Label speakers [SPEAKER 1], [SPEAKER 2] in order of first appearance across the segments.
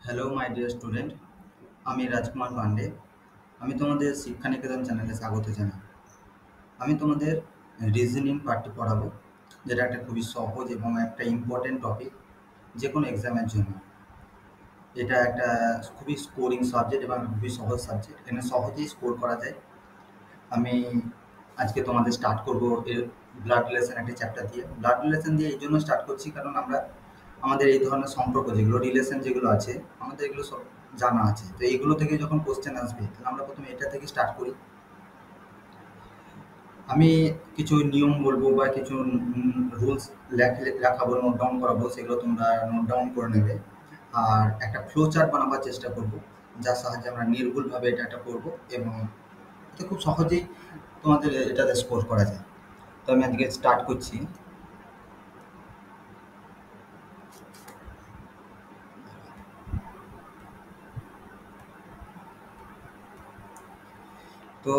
[SPEAKER 1] Hello my dear student, আমি রাজকুমার পান্ডে। আমি তোমাদের শিক্ষা নিকেতন চ্যানেলে স্বাগত জানাই। আমি তোমাদের রিজনিং পার্টটি পড়াবো, যেটা একটা খুবই সহজ এবং একটা ইম্পর্টেন্ট টপিক যে কোনো এক্সামের জন্য। এটা একটা খুবই স্কোরিং সাবজেক্ট এবং খুবই সহজ সাবজেক্ট, এখানে সহজেই স্কোর করা যায়। আমি আজকে তোমাদের স্টার্ট করব এর ব্লাড রিলেশন একটা চ্যাপ্টার দিয়ে। ব্লাড রিলেশন দিয়ে এই জন্য স্টার্ট করছি কারণ আমরা আমাদের এই ধরনের সম্পর্ক যেগুলো রিলেশন যেগুলো আছে আমাদের এগুলো সব জানা আছে। তো এইগুলো থেকে যখন কোশ্চেন আসবে তাহলে আমরা প্রথমে এটা থেকে স্টার্ট করি। আমি কিছু নিয়ম বলবো বা কিছু রুলস লেখাবো, নোট ডাউন করাবো, সেগুলো তোমরা নোট ডাউন করে নেবে। আর একটা ফ্লো চার্ট বানাবার চেষ্টা করব, যার সাহায্যে আমরা নির্ভুলভাবে এটা করবো এবং এটা খুব সহজেই তোমাদের এটাতে স্কোর করা যায়। তো আমি আজকে স্টার্ট করছি। তো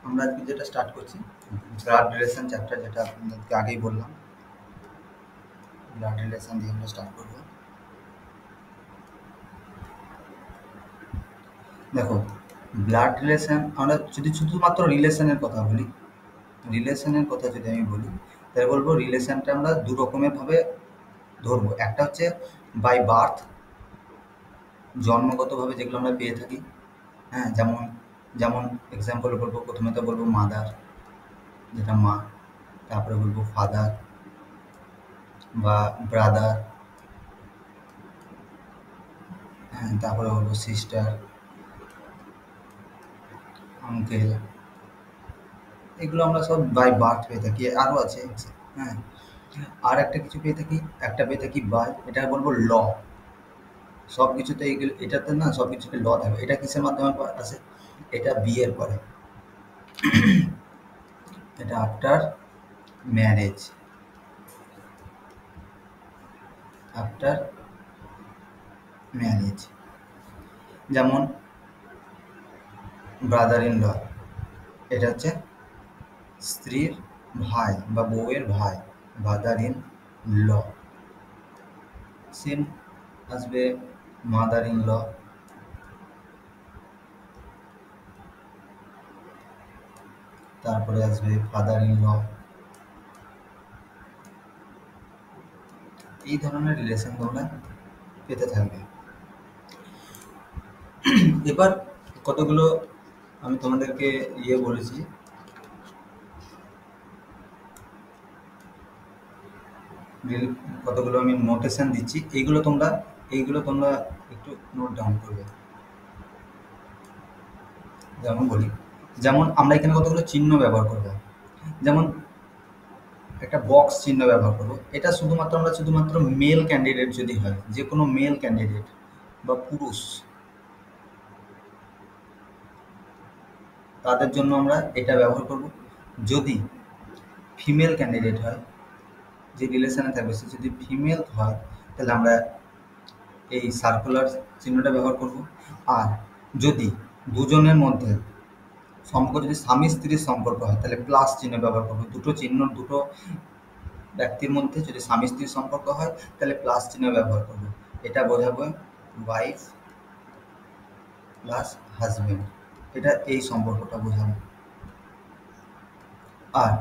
[SPEAKER 1] আমরা আজকে যেটা স্টার্ট করছি ব্লাড রিলেশন চ্যাপ্টার, যেটা আপনাদেরকে আগেই বললাম। ব্লাড রিলেশন দিয়ে আমরা স্টার্ট করব। দেখো, ব্লাড রিলেশন আমরা যদি শুধুমাত্র রিলেশনের কথা বলি, রিলেশনের কথা যদি আমি বলি তাহলে বলবো রিলেশনটা আমরা দু রকমের ভাবে ধরবো। একটা হচ্ছে বাই বার্থ, জন্মগতভাবে যেগুলো আমরা পেয়ে থাকি। হ্যাঁ, যেমন যেমন এক্সাম্পল বলবো, প্রথমে তো বলবো মাদার, যেটা মা। তারপরে বলবো ফাদার বা ব্রাদার। হ্যাঁ, তারপরে বলবো সিস্টার, আঙ্কেল। এগুলো আমরা সব বাই বার্থ পেয়ে থাকি। আরও আছে। হ্যাঁ, আর একটা কিছু পেয়ে থাকি, একটা পেয়ে থাকি বাই, এটা বলবো ল। সব কিছুতে এইগুলো, এটাতে না সব কিছুতে ল থাকে। এটা কিসের মাধ্যমে আসে? এটা বিয়ের পরে, এটা আফটার ম্যারেজ, আফটার ম্যারেজ। যেমন ব্রাদার ইন ল, এটা হচ্ছে স্ত্রীর ভাই বা বউয়ের ভাই, ব্রাদার ইন ল। সেম আসবে মাদার ইন ল, তারপরে আসবে ফাদার ইন ল। এই ধরনের রিলেশন তোমরা পেতে থাকবে। এবার কতগুলো আমি তোমাদেরকে বলেছি, কতগুলো আমি নোটেশন দিচ্ছি, এইগুলো তোমরা একটু নোট ডাউন করবে। যেমন বলি, যেমন আমরা এখানে কতগুলো চিহ্ন ব্যবহার করবো। যেমন একটা বক্স চিহ্ন ব্যবহার করবো। এটা শুধুমাত্র মেল ক্যান্ডিডেট যদি হয়, যে কোনো মেল ক্যান্ডিডেট বা পুরুষ, তাদের জন্য আমরা এটা ব্যবহার করব। যদি ফিমেল ক্যান্ডিডেট হয়, যে রিলেশনে থাকবে সে যদি ফিমেল হয়, তাহলে আমরা এই সার্কুলার চিহ্নটা ব্যবহার করব। আর যদি দুজনের মধ্যে সম্পর্ক, যদি স্বামী স্ত্রীর সম্পর্ক হয়, তাহলে প্লাস চিহ্ন ব্যবহার করবো। দুটো চিহ্ন, দুটো ব্যক্তির মধ্যে যদি স্বামী স্ত্রীর সম্পর্ক হয় তাহলে প্লাস চিহ্ন ব্যবহার করবো। এটা বোঝাবো ওয়াইফ প্লাস হাজবেন্ড, এটা এই সম্পর্কটা বোঝাবো। আর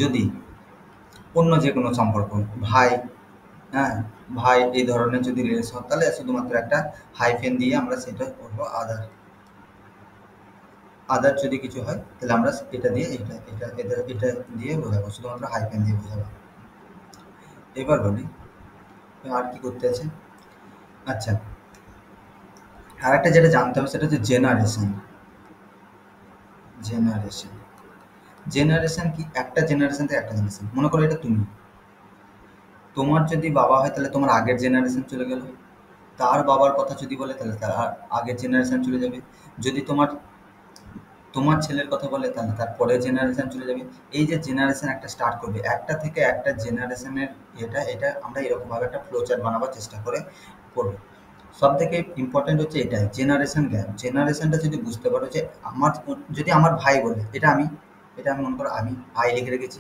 [SPEAKER 1] যদি অন্য যে কোনো সম্পর্ক, ভাই, হ্যাঁ, ভাই, এই ধরনের যদি রিলেশন, তাহলে শুধুমাত্র একটা হাইফেন দিয়ে আমরা সেটা করবো আদার। আদার যদি কিছু হয় তাহলে আমরা এটা দিয়ে এটা দিয়ে বোঝাবো, শুধুমাত্র হাইফেন দিয়ে বোঝাবো। এবার বলি আর কি করতে আছে। আচ্ছা, আর একটা যেটা জানতে হবে সেটা হচ্ছে জেনারেশন। জেনারেশন জেনারেশন কি? একটা জেনারেশন থেকে একটা জেনারেশন। মনে করো এটা তুমি, তোমার যদি বাবা হয় তাহলে তোমার আগের জেনারেশন চলে গেল। তার বাবার কথা যদি বলে তাহলে তার আগের জেনারেশন চলে যাবে। যদি তোমার তোমার ছেলের কথা বলে তাহলে তার পরের জেনারেশন চলে যাবে। এই যে জেনারেশন একটা স্টার্ট করবে, একটা থেকে একটা জেনারেশনের এটা আমরা এরকমভাবে একটা ফ্লোচার্ট বানাবার চেষ্টা করবো। সব থেকে ইম্পর্টেন্ট হচ্ছে এটাই, জেনারেশন গ্যাপ। জেনারেশনটা যদি বুঝতে পারো যে যদি আমার ভাই বলে, এটা আমি, এটা আমি মনে করো আমি ভাই লিখে রেখেছি।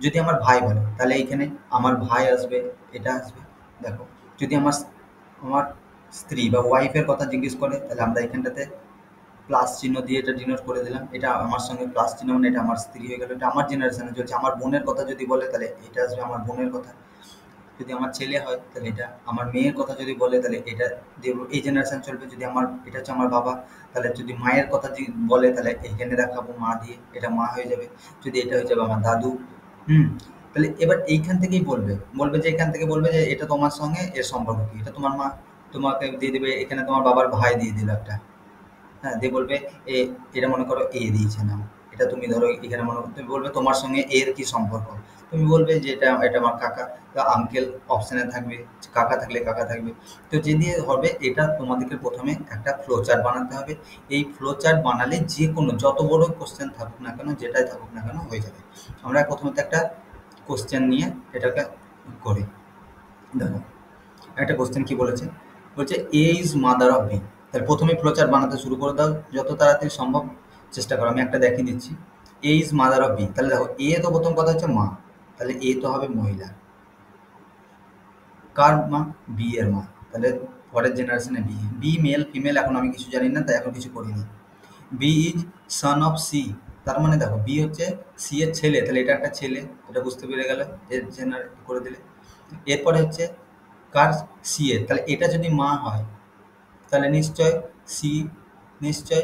[SPEAKER 1] যদি আমার ভাই বলে তাহলে এইখানে আমার ভাই আসবে, এটা আসবে। দেখো যদি আমার আমার স্ত্রী বা ওয়াইফের কথা জিজ্ঞেস করে তাহলে আমরা এখানটাতে প্লাস চিহ্ন দিয়ে এটা ডিনোট করে দিলাম। এটা আমার সঙ্গে প্লাস চিহ্ন মানে এটা আমার স্ত্রী হয়ে গেল, এটা আমার জেনারেশনে চলছে। আমার বোনের কথা যদি বলে তাহলে এটা আসবে আমার বোনের কথা। যদি আমার ছেলে হয় তাহলে এটা, আমার মেয়ের কথা যদি বলে তাহলে এটা দিয়ে এই জেনারেশন চলবে। যদি আমার এটা হচ্ছে আমার বাবা, তাহলে যদি মায়ের কথা যদি বলে তাহলে এইখানে দেখাবো মা দিয়ে, এটা মা হয়ে যাবে। যদি এটা হয়ে যাবে আমার দাদু। হুম। তাহলে এবার এইখান থেকেই বলবে বলবে যে এখান থেকে বলবে যে এটা তোমার সঙ্গে এর সম্পর্ক কি, এটা তোমার মা, তোমাকে দিয়ে দেবে এখানে তোমার বাবার ভাই দিয়ে দিল একটা। হ্যাঁ, দিয়ে বলবে এ, এটা মনে করো এ দিয়েছে নাম, এটা তুমি ধরো এখানে মনে করো তুমি বলবে তোমার সঙ্গে এর কি সম্পর্ক, তুমি বলবে যে এটা এটা আমার কাকা। তো আঙ্কেল অপশানে থাকবে, কাকা থাকলে কাকা থাকবে। তো যে দিয়ে হবে এটা তোমাদেরকে প্রথমে একটা ফ্লো চার্ট বানাতে হবে। এই ফ্লো চার্ট বানালে যে কোনো যত বড় কোশ্চেন থাকুক না কেন, যেটাই থাকুক না কেন হয়ে যাবে। আমরা প্রথমত একটা কোশ্চেন নিয়ে এটাকে করি। দেখো একটা কোশ্চেন কি বলেছে, বলছে এ ইজ মাদার অফ বি। তাহলে প্রথমে ফ্লোচার্ট বানাতে শুরু করে দাও যত তাড়াতাড়ি সম্ভব, চেষ্টা করো। আমি একটা দেখিয়ে দিচ্ছি, এ ইজ মাদার অফ বি। তাহলে দেখো এ তো প্রথম কথা হচ্ছে মা, তাহলে এ তো হবে মহিলা। কার মা? বি এর মা। তাহলে পরের জেনারেশনে বি, বি মেল ফিমেল এখন আমি কিছু জানি না, তাই এখন কিছু করিনি। B is son of C. তার মানে দেখো বি হচ্ছে সি এর ছেলে, তাহলে এটা একটা ছেলে, এটা বুঝতে পেরে গেলে এর জেনারেট করে দিলে। এরপরে হচ্ছে কার? সি এর, তাহলে এটা যদি মা হয় তাহলে নিশ্চয় সি, নিশ্চয়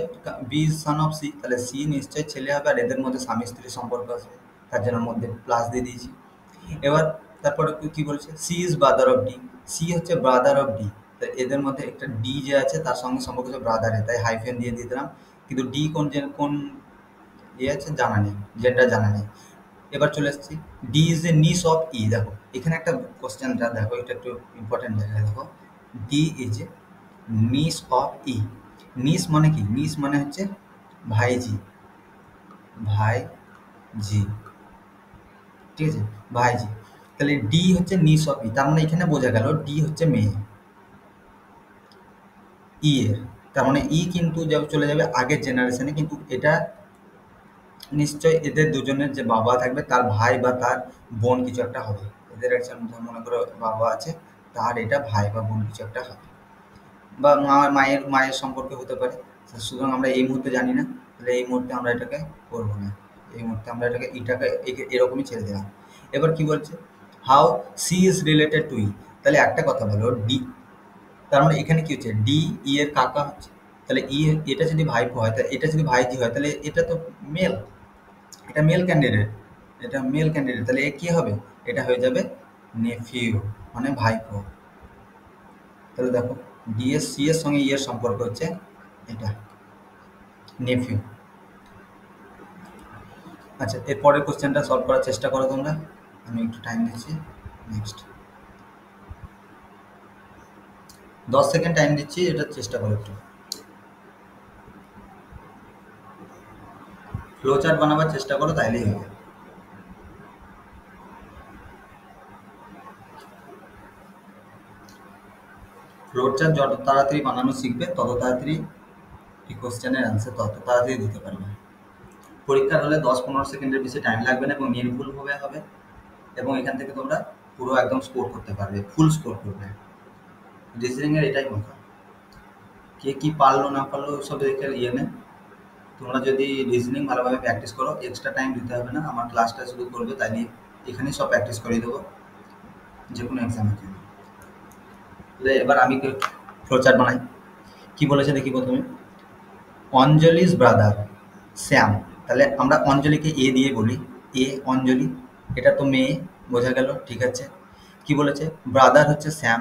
[SPEAKER 1] বি সান অফ সি, তাহলে সি নিশ্চয় ছেলে হবে, আর এদের মধ্যে স্বামী স্ত্রী সম্পর্ক আসবে, তার জন্য মধ্যে প্লাস দিয়ে দিয়েছি। এবার তারপরে কি বলছে, C is brother of D. C হচ্ছে ব্রাদার অফ ডি, তাই এদের মধ্যে একটা ডি যে আছে তার সঙ্গে সম্পর্ক হচ্ছে ব্রাদারে, তাই হাইফেন দিয়ে দিয়ে দিলাম। কিন্তু ডি কোন কোন ইয়ে আছে জানা নেই, যেটা জানা নেই। এবার চলে এসেছি, ডি ইজ এ নিস অফ ই। দেখো এখানে একটা কোশ্চেনটা দেখো, এটা একটু ইম্পর্টেন্ট জায়গায় দেখো। ডি ইজ এ নিস অফ ই। নিস মানে কি? নিস মানে হচ্ছে ভাইজি, ভাইজি, ঠিক আছে, ভাইজি। তাহলে ডি হচ্ছে নিস অফ ই, তার মানে এখানে বোঝা গেল ডি হচ্ছে মেয়ে ই এর। তার মানে ই কিন্তু চলে যাবে আগের জেনারেশনে, কিন্তু এটা নিশ্চয় এদের দুজনের যে বাবা থাকবে তার ভাই বা তার বোন কিছু একটা হবে। এদের একজন মনে করো বাবা আছে, তার এটা ভাই বা বোন কিছু একটা হবে, বা মায়ের মায়ের সম্পর্কে হতে পারে। সুতরাং আমরা এই মুহূর্তে জানি না, তাহলে এই মুহূর্তে আমরা এটাকে করবো না। এই মুহূর্তে আমরা এটাকে এরকমই ছেড়ে দিলাম। এবার কি বলছে, how C is related to E. তাহলে একটা কথা বলো ডি, তার মানে এখানে কি হচ্ছে ডি ই এর কাকা হচ্ছে। তাহলে ই এটা যদি ভাইপো হয়, তাহলে এটা যদি ভাইজি হয়, তাহলে এটা তো মেল, এটা মেল ক্যান্ডিডেট, এটা মেল ক্যান্ডিডেট, তাহলে এ কি হবে? এটা হয়ে যাবে নেফিউ, মানে ভাইপো। তাহলে দেখো ডি এস সি এর সঙ্গে ই এর সম্পর্ক হচ্ছে এটা, নেফিউ। আচ্ছা, এরপরের কোশ্চেনটা সলভ করার চেষ্টা করো তোমরা, আমি একটু টাইম দিচ্ছি। নেক্সট 10 সেকেন্ড টাইম দিচ্ছি, এটা চেষ্টা করো একটু। ফ্লো চার্ট বানাবার চেষ্টা করো, তাইলেই হবে। ফ্লো চার্ট যত তাড়াতাড়ি বানানো শিখবে তত তাড়াতাড়ি এই কোশ্চেনের অ্যান্সার তত তাড়াতাড়ি দিতে পারবে। পরীক্ষার হলে 10-15 সেকেন্ডের বেশি টাইম লাগবে না এবং নির্ভুলভাবে হবে, এবং এখান থেকে তোমরা পুরো একদম স্কোর করতে পারবে, ফুল স্কোর করবে। রিজনিংয়ের এটাই কথা, কে কী পারলো না পারলো সব দেখে ইয়ে নেই। তোমরা যদি রিজনিং ভালোভাবে প্র্যাকটিস করো, এক্সট্রা টাইম দিতে হবে না, আমার ক্লাসটা শুরু করবে, তাইলে এখানেই সব প্র্যাকটিস করিয়ে দেবো যে কোনো এক্সামের জন্য। তাহলে এবার আমি ফ্লোচার্ট বানাই। কি বলেছে দেখি প্রথমে, অঞ্জলিস ব্রাদার শ্যাম। তাহলে আমরা অঞ্জলিকে এ দিয়ে বলি, এ অঞ্জলি, এটা তো মেয়ে, বোঝা গেল, ঠিক আছে। কি বলেছে, ব্রাদার হচ্ছে শ্যাম,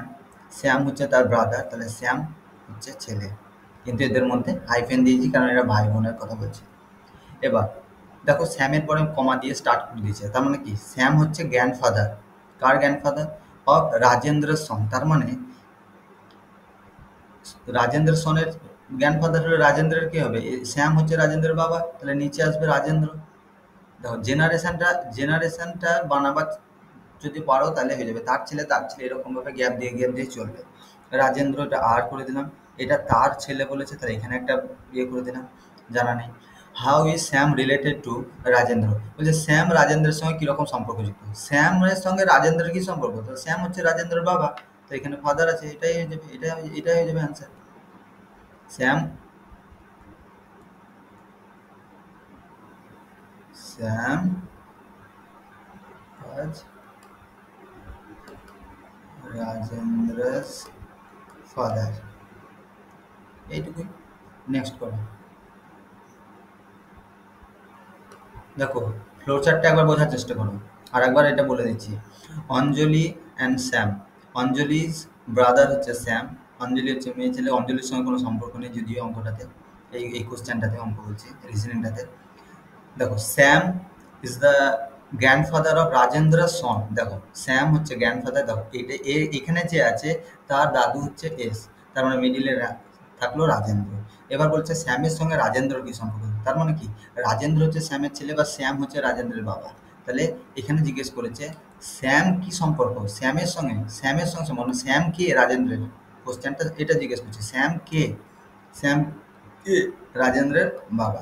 [SPEAKER 1] শ্যাম হচ্ছে তার ব্রাদার, তাহলে শ্যাম হচ্ছে ছেলে, কিন্তু এদের মধ্যে হাইফেন দিয়েছি কারণ এরা ভাই বোনের কথা বলছে। এবার দেখো শ্যামের পরে কমা দিয়ে স্টার্ট করে দিয়েছে, তার মানে কি শ্যাম হচ্ছে গ্র্যান্ডফাদার, কার গ্র্যান্ডফাদার? Of Rajendra son. তার মানে রাজেন্দ্র সনের গ্র্যান্ডফাদার হলে রাজেন্দ্রের কি হবে? শ্যাম হচ্ছে রাজেন্দ্রের বাবা, তাহলে নিচে আসবে রাজেন্দ্র। দেখো জেনারেশনটা বানাবার যদি পারো তাহলে হয়ে যাবে, তার ছেলে তার ছেলে, এরকমভাবে গ্যাপ দিয়ে চলবে। রাজেন্দ্র এটা আর করে দিলাম, এটা তার ছেলে বলেছে তাহলে এখানে একটা ইয়ে করে দিলাম, জানা নেই। How is Shyam related to Rajendra? বলছে শ্যাম রাজেন্দ্রের সঙ্গে কিরকম সম্পর্কযুক্ত? শ্যামের সঙ্গে রাজেন্দ্রের কি সম্পর্ক? তো শ্যাম হচ্ছে রাজেন্দ্রের বাবা, তো এখানে ফাদার আছে, এটাই হয়ে যাবে, এটাই হয়ে যাবে answer. Shyam Shyam was Rajendra's father, এইটুকুই। নেক্সট করো। দেখো ফ্লো চার্টটা একবার বোঝার চেষ্টা করো, আর একবার এটা বলে দিচ্ছি। অঞ্জলি অ্যান্ড শ্যাম, অঞ্জলির ব্রাদার হচ্ছে শ্যাম, অঞ্জলি হচ্ছে মেয়ে ছেলে, অঞ্জলির সঙ্গে কোনো সম্পর্ক নেই যদিও অঙ্কটাতে, এই কোশ্চেনটাতে অঙ্ক বলছি, রিজনিংটাতে। দেখো Shyam is the grandfather of Rajendra son. দেখো শ্যাম হচ্ছে গ্র্যান্ডফাদার, দেখো এটা এখানে যে আছে তার দাদু হচ্ছে এস, তার মানে মিডিলে থাকলো রাজেন্দ্র। এবার বলছে শ্যামের সঙ্গে রাজেন্দ্র কি সম্পর্ক? তার মানে কি রাজেন্দ্র হচ্ছে শ্যামের ছেলে বা শ্যাম হচ্ছে রাজেন্দ্রের বাবা। তাহলে এখানে জিজ্ঞেস করেছে শ্যাম কি সম্পর্ক শ্যামের সঙ্গে মানে শ্যাম কে রাজেন্দ্রের, কোশ্চেনটা এটা জিজ্ঞেস করছে শ্যাম কে রাজেন্দ্রের বাবা।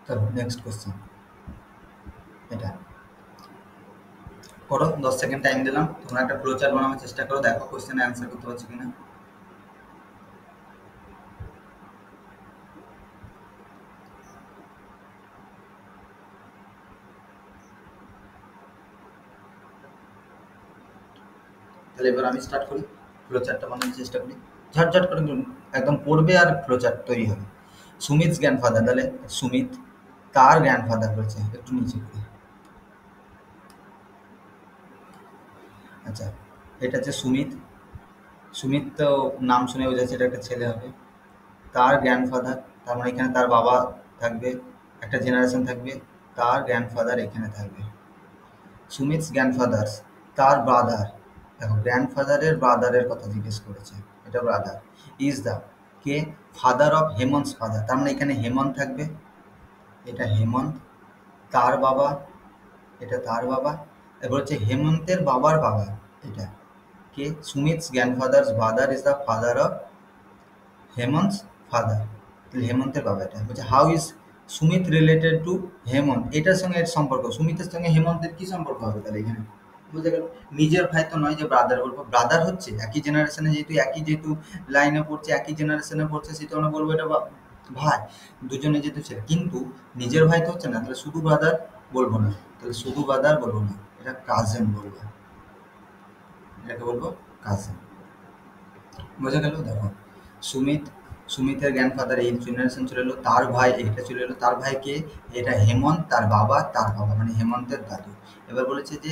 [SPEAKER 1] চলো নেক্সট কোশ্চেন, এটা করো, 10 সেকেন্ড টাইম দিলাম, তোমরা একটা ফ্লো চার্ট বানানোর চেষ্টা করো, দেখো কোশ্চেনে অ্যান্সার করতে পারছো কিনা। তাহলে এবার আমি স্টার্ট করি, ফ্লো চার্টটা বানানোর চেষ্টা করি, ঝটঝট করে একদম পড়বে আর ফ্লো চার্ট তৈরি হবে। সুমিতস গ্র্যান্ডফাদার, তাহলে সুমিত তার গ্র্যান্ডফাদার রয়েছে, একটু নিচে করি। আচ্ছা এটা হচ্ছে সুমিত, সুমিত তো নাম শুনে বোঝা যাচ্ছে এটা একটা ছেলে হবে। তার গ্র্যান্ডফাদার, তার মানে এখানে তার বাবা থাকবে, একটা জেনারেশন থাকবে, তার গ্র্যান্ডফাদার এখানে থাকবে। সুমিতস গ্র্যান্ডফাদার্স, তার ব্রাদার, দেখো গ্র্যান্ডফাদারের ব্রাদারের কথা জিজ্ঞেস করেছে, এটা ব্রাদার। ইজ দ্য কে ফাদার অফ হেমন্তস ফাদার, তার মানে এখানে হেমন্ত থাকবে, এটা হেমন্ত, তার বাবা, এটা তার বাবা। এবার হচ্ছে হেমন্তের বাবার বাবা, এটা কে Sumit's grandfather's brother is the father of Hemant's father, তাহলে হেমন্তের বাবা। এটা বলছে how is Sumit related to Hemant, এটার সঙ্গে এর সম্পর্ক, সুমিতের সঙ্গে হেমন্তের কি সম্পর্ক হবে? তাহলে এখানে বুঝতে গেল, নিজের ভাই তো নয় যে ব্রাদার বলবো, ব্রাদার হচ্ছে একই জেনারেশনে, যেহেতু লাইনে পড়ছে, একই জেনারেশনে পড়ছে, সেটা আমরা বলবো এটা ভাই, দুজনে যেহেতু ছেলে, কিন্তু নিজের ভাই তো হচ্ছে না, তাহলে শুধু ব্রাদার বলবো না, তাহলে শুধু ব্রাদার বলবো না, এটা কাজেন বলবো, এটাকে বলবো কাজেন। বোঝা গেল? দেখো সুমিতের গ্র্যান্ডফাদার এই জেনারেশন চলে এলো, তার ভাই এটা চলে এলো, তার ভাইকে, এটা হেমন্ত, তার বাবা মানে হেমন্তের দাদু। এবার বলেছে যে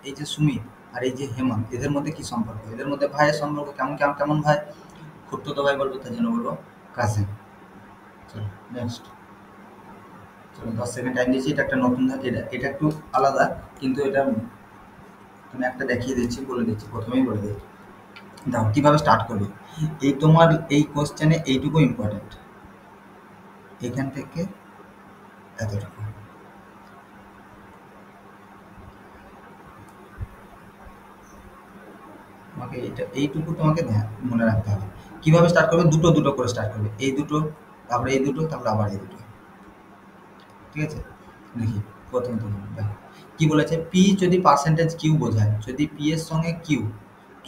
[SPEAKER 1] এই যে সুমিত আর এই যে হেমন্ত, এদের মধ্যে কি সম্পর্ক? এদের মধ্যে ভাইয়ের সম্পর্ক, কেমন কেমন কেমন ভাই? খুড়তুতো ভাই বলবো, তার জন্য বলবো কাজিন। চলো নেক্সট, চলো 10 সেকেন্ড টাইম দিয়েছি, এটা একটা নতুন ধাপ, এটা একটু আলাদা, কিন্তু এটা তুমি একটা দেখিয়ে দিচ্ছি, বলে দিচ্ছি, প্রথমেই বলে দিচ্ছি। দাও কিভাবে স্টার্ট করবে, এই তোমার এই কোশ্চেনে এইটুকু ইম্পর্টেন্ট, এখান থেকে এতটুকু, তোমাকে এইটুকু তোমাকে মনে রাখতে হবে। কিভাবে স্টার্ট করবে? দুটো দুটো করে স্টার্ট করবে, এই দুটো, তারপরে এই দুটো, তারপরে আবার এই দুটো, ঠিক আছে? দেখি প্রথম দেখো কি বলেছে, পি যদি পার্সেন্টেজ কিউ বোঝায়, যদি পি এর সঙ্গে কিউ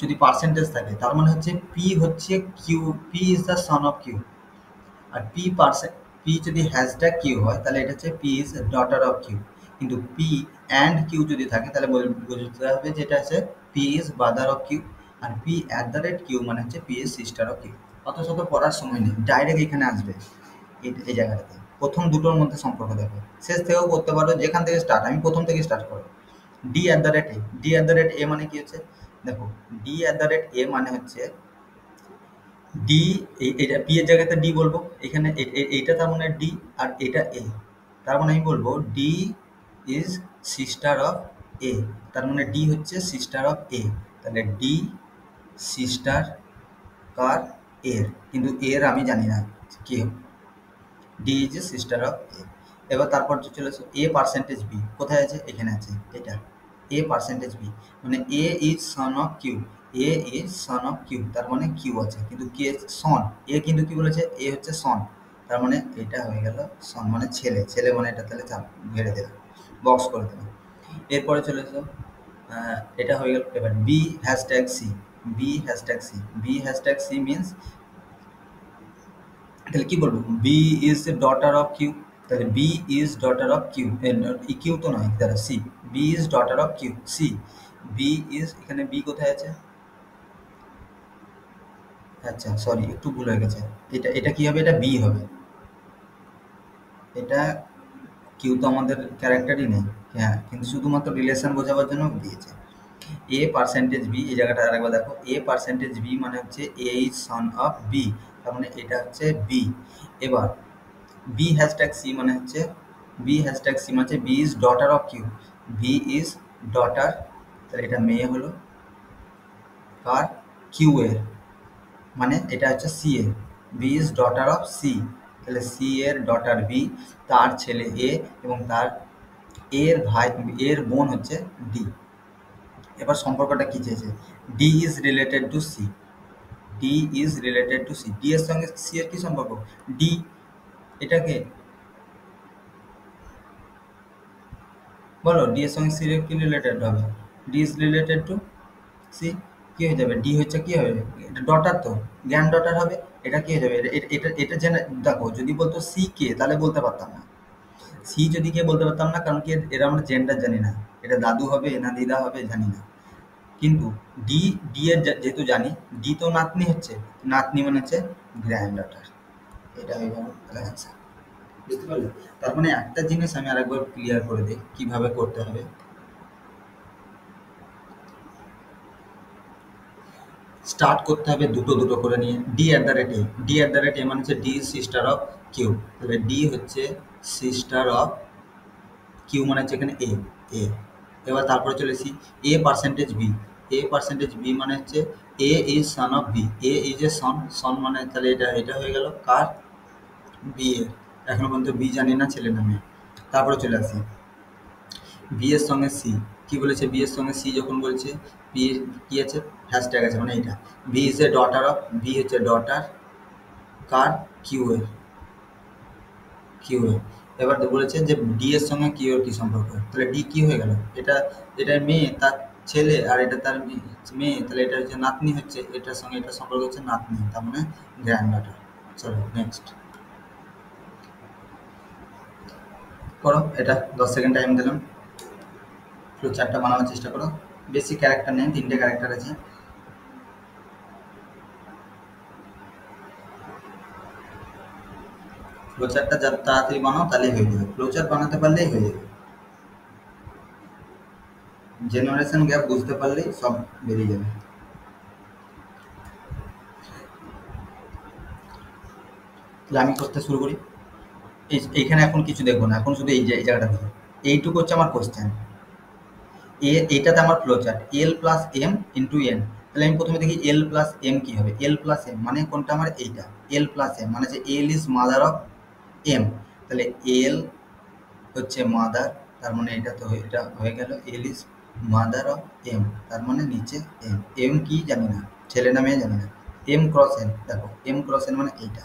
[SPEAKER 1] যদি পার্সেন্টেজ থাকে, তার মানে হচ্ছে পি হচ্ছে Q, P is the son of Q. আর পি যদি হ্যাশট্যাগ কিউ হয়, তাহলে এটা হচ্ছে P is daughter of Q. কিন্তু পি অ্যান্ড কিউ যদি থাকে, তাহলে বুঝতে হবে যে এটা হচ্ছে P is brother of Q. আর P at the rate Q মানে হচ্ছে P is sister of Q. অত শত পড়ার সময় নেই, ডাইরেক্ট এখানে আসবে, এই জায়গাটাতে প্রথম দুটোর মধ্যে সম্পর্ক দেখো, শেষ থেকেও করতে পারো, যেখান থেকে স্টার্ট, আমি প্রথম থেকে স্টার্ট করো। D at the rate A, D at the rate A মানে কি হচ্ছে? দেখো D at the rate A মানে হচ্ছে ডি, এটা পি এর জায়গাতে ডি বলবো, এখানে এইটা তার মানে ডি, আর এটা এ, তার মানে আমি বলবো D is sister of A, তার মানে ডি হচ্ছে সিস্টার অফ এ, তাহলে ডি সিস্টার কার এর, কিন্তু এর আমি জানি না কে, D is a sister of A. এবার তারপর চলে আসো এ পার্সেন্টেজ বি, কোথায় আছে? এখানে আছে, এটা এ পার্সেন্টেজ বি, মানে A is son of Q, A is son of Q, তার মানে কিউ আছে, কিন্তু কে সন, এ কিন্তু কি বলেছে? এ হচ্ছে সন, তার মানে এটা হয়ে গেল সন মানে ছেলে, ছেলে মানে এটা তাহলে চাপ ঘেরে দিলাম, বক্স করে দিলাম। এরপরে চলে এসো, এটা হয়ে গেল। এবার B hashtag C, B hashtag C, B hashtag C means তাহলে কি বলবো, B is a daughter of Q, তাহলে B is daughter of Q, Q তো নয় দাঁড়া, C, B is daughter of Q, C, B is, এখানে B কোথায় আছে, আচ্ছা সরি একটু ভুল হয়ে গেছে, এটা এটা কি হবে, এটা বি হবে, এটা কিউ তো আমাদের ক্যারেক্টারই নেই, হ্যাঁ কিন্তু শুধুমাত্র রিলেশন বোঝাবার জন্য দিয়েছে। এ পার্সেন্টেজ বি, এই জায়গাটা আরেকবার দেখো, এ পার্সেন্টেজ বি মানে হচ্ছে A is son of B, তার মানে এটা হচ্ছে বি। এবার বি হ্যাশট্যাগ সি মানে হচ্ছে, বি হ্যাশট্যাগ সি মানে হচ্ছে B is daughter of Q, B is daughter, তাহলে এটা মেয়ে হলো কার, কিউ এর, মানে এটা হচ্ছে সি এর, B is daughter of C, তাহলে সি এর ডটার বি, তার ছেলে এ, এবং তার এর ভাই, এর বোন হচ্ছে ডি। এবার সম্পর্কটা কি চেয়েছে, D is related to C, D is related to C, D এর সঙ্গে সি এর কি সম্পর্ক, ডি, এটাকে বলো, ডি এর সঙ্গে সি এর কি রিলেটেড হবে, D is related to C, কি হয়ে যাবে, ডি হচ্ছে কি হবে, এটা ডটার তো, গ্র্যান্ড ডটার হবে, এটা কি হয়ে যাবে, এটা এটা জেনে দেখো, যদি বলতো সি কে তাহলে বলতে পারতাম না, সি যদি কে বলতে পারতাম না, কারণ কি এরা আমরা জেন্ডার জানি না, এটা দাদু হবে না দিদা হবে জানি না, কিন্তু ডি, ডি এর যেহেতু জানি, ডি তো নাতনি হচ্ছে, নাতনি মানে হচ্ছে গ্র্যান্ড ডটার, এটা হয়ে গেল অ্যান্সার। বুঝতে পারলে, তার মানে একটা জিনিস আমি আরেকবার ক্লিয়ার করে দিই কিভাবে করতে হবে। স্টার্ট করতে হবে দুটো দুটো করে নিয়ে, D at the rate A, D at the rate A মানে হচ্ছে ডি সিস্টার অফ কিউ, তাহলে ডি হচ্ছে সিস্টার অফ কিউ মানে হচ্ছে এখানে এ, এ। এবার তারপরে চলে এসি A percentage B, A percentage B মানে হচ্ছে A is son of B, A is A son, son মানে তাহলে এটা এটা হয়ে গেল কার, বি এর, এখনো পর্যন্ত বি জানি না ছেলে নামে। তারপরে চলে আসি বি এর সঙ্গে সি, কি বলেছে, বি এর সঙ্গে সি যখন বলছে, বি কি আছে, হ্যাশট্যাগ আছে, মানে এটা B is a daughter of, বি হচ্ছে ডটার কার, কিউ এর, কিউ এর। এবার তো বলেছে যে ডি এর সঙ্গে কিউ এর কি সম্পর্ক, তাহলে ডি কি হয়ে গেল, এটা, এটা মেয়ে তার ছেলে, আর এটা তার মেয়ে, তাহলে এটা হচ্ছে নাতনি হচ্ছে, এটার সঙ্গে এটা সম্পর্ক হচ্ছে নাতনি, তার মানে গ্র্যান্ড ডটার। চলো নেক্সট করো, এটা 10 সেকেন্ড টাইম দিলাম, ফ্লো চার্টটা বানানোর চেষ্টা করো, বেশি ক্যারেক্টার নেই, 3টে ক্যারেক্টার আছে। ফ্লো চার্টটা যত তাড়াতাড়ি বানাও তাহলেই হয়ে যাবে, ফ্লো চার্ট বানাতে পারলেই হয়ে যাবে, জেনারেশন গ্যাপ বুঝতে পারলেই সব বেরিয়ে যাবে। তাহলে আমি করতে শুরু করি, এইখানে এখন কিছু দেখবো না, এখন শুধু এই যে এই জায়গাটা দেখো, এইটুকু হচ্ছে আমার কোশ্চেন, এইটাতে আমার ফ্লো চার্ট এল প্লাস এম ইন্টু এন, তাহলে আমি প্রথমে দেখি এল প্লাস এম কী হবে, এল প্লাস এম মানে কোনটা আমার এইটা, এল প্লাস এম মানে যে L is mother of M, তাহলে এল হচ্ছে মাদার, তার মানে এটা তো এটা হয়ে গেল, L is mother of M, তার মানে নিচে এম, এম কি জানি না, ছেলে না মেয়ে জানি না, এম ক্রস এন, দেখো এম ক্রস এন মানে এইটা,